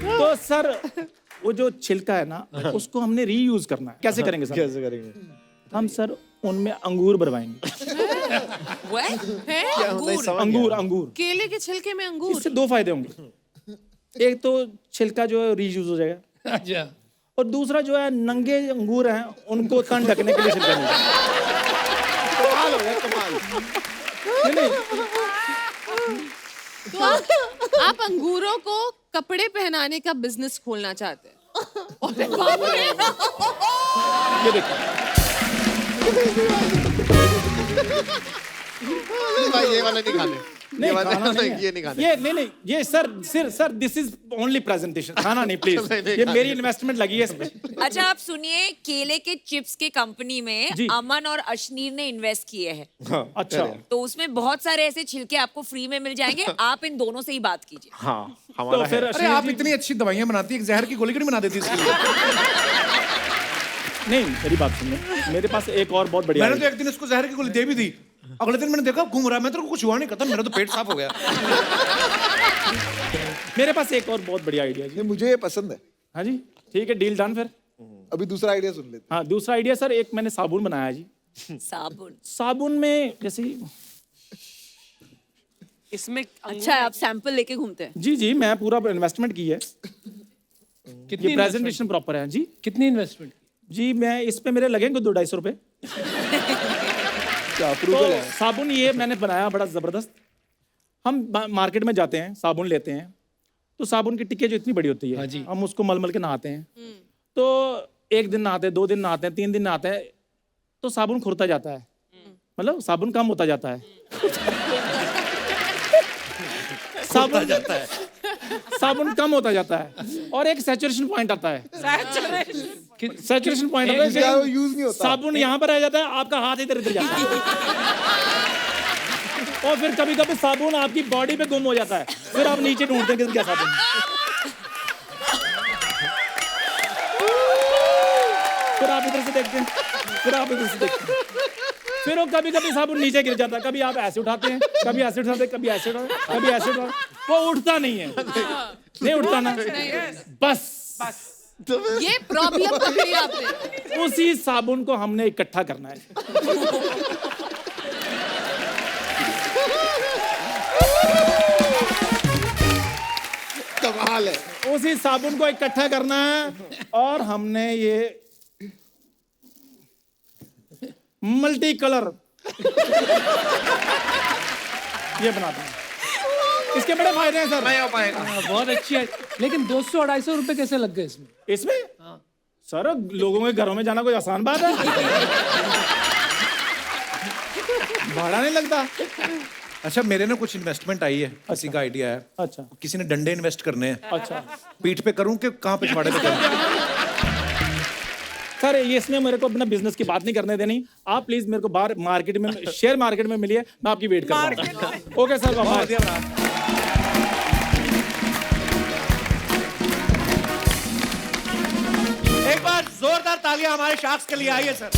तो सर वो जो छिलका है ना, उसको हमने रीयूज करना है। कैसे करेंगे सर? कैसे करेंगे? हम सर उनमें अंगूर भरवाएंगे। अंगूर अंगूर केले के छिलके में अंगूर। इससे 2 फायदे होंगे। एक तो छिलका जो है रीयूज हो जाएगा, अच्छा, और दूसरा जो है नंगे अंगूर हैं उनको तन ढकने के लिए छिलका नहीं। कमाल हो गया, कमाल। नहीं तो आप अंगूरों को कपड़े पहनाने का बिजनेस खोलना चाहते हैं? अरे बाप रे! ये देखो, भाई ये वाला नहीं खाने। नहीं खाना नहीं ये नहीं खाने। ये नहीं ये sir this is only presentation, खाना नहीं प्लीज। ये मेरी इन्वेस्टमेंट लगी है इसमें। अच्छा आप सुनिए, केले के चिप्स के कंपनी में जी। अमन और अशनीर ने इन्वेस्ट किए हैं। अच्छा, तो उसमें बहुत सारे ऐसे छिलके आपको फ्री में मिल जाएंगे। आप इन दोनों से ही बात कीजिए। हाँ, तो हमारा फिर है। अरे आप इतनी अच्छी दवाइयां बनाती है, एक जहर की गोली क्यों नहीं बना देती इसके लिए? नहीं मेरी बात सुनिए, मेरे पास एक और बहुत बढ़िया मैंने तो एक दिन इसको जहर की गोली दे भी दी, अगले दिन मैंने देखा घूम रहा है, मैं तो कुछ हुआ नहीं, खत्म, मेरा तो पेट साफ हो गया। मेरे पास एक और बहुत बढ़िया आइडिया जी। मुझे ये पसंद है। हाँ जी, ठीक है, डील डन फिर। अभी दूसरा आइडिया सुन लेते हाँ, दूसरा आइडिया सर, एक मैंने साबुन बनाया जी। साबुन में जैसे इसमें अच्छा है, आप सैंपल लेके घूमते हैं? जी मैं पूरा इन्वेस्टमेंट की है। कितनी प्रेजेंटेशन प्रॉपर है जी। कितनी इन्वेस्टमेंट? जी मैं इस पे मेरे लगेंगे 200-250 रुपए। तो साबुन ये मैंने बनाया बड़ा जबरदस्त। हम मार्केट में जाते हैं, साबुन लेते हैं, तो साबुन की टिक्के जो इतनी बड़ी होती है, हाँ जी। हम उसको मल के नहाते हैं। तो 1 दिन नहाते हैं, 2 दिन नहाते हैं, 3 दिन नहाते हैं, तो साबुन खुरता जाता है, मतलब साबुन कम होता जाता है। साबुन जाता है, साबुन कम होता जाता है, और एक सैचुरेशन पॉइंट आता है। सैचुरेशन पॉइंट आता है, यूज नहीं होता। साबुन यहाँ पर आ जाता है, आपका हाथ इधर इधर जाता है, और फिर कभी कभी साबुन आपकी बॉडी पे गुम हो जाता है, फिर आप नीचे ढूंढते हैं क्या साबुन। फिर आप इधर से देखते हैं, फिर आप इधर से देखते हैं, फिर वो कभी कभी साबुन नीचे गिर जाता है, कभी आप ऐसे उठाते हैं, कभी ऐसे उठाते हैं, कभी ऐसे उठाते हैं, कभी ऐसे उठाते हैं, वो उठता नहीं है। नहीं उठता ना, बस ये प्रॉब्लम पकड़ी आपने। उसी साबुन को हमने इकट्ठा करना है। कमाल है। उसी साबुन को इकट्ठा करना है, और हमने ये मल्टी कलर ये बनाते हैं। इसके बड़े फायदे हैं सर। बहुत अच्छी है, लेकिन 200-250 रुपए कैसे लग गए इसमें? इसमें सर लोगों के घरों में जाना कोई आसान बात है? भाड़ा नहीं लगता। अच्छा मेरे ना कुछ इन्वेस्टमेंट आई है, किसी का आइडिया है। अच्छा, किसी ने डंडे इन्वेस्ट करने हैं। अच्छा, पीठ पे करूं कि कहाँ पिछवाड़े पे करूं? सर ये इसने मेरे को अपना बिजनेस की बात नहीं करने देनी। आप प्लीज मेरे को बाहर मार्केट में, शेयर मार्केट में मिलिए, मैं आपकी वेट कर रहा हूँ। Okay sir, bye. एक बार जोरदार तालियां हमारे शाख्स के लिए, आइए सर।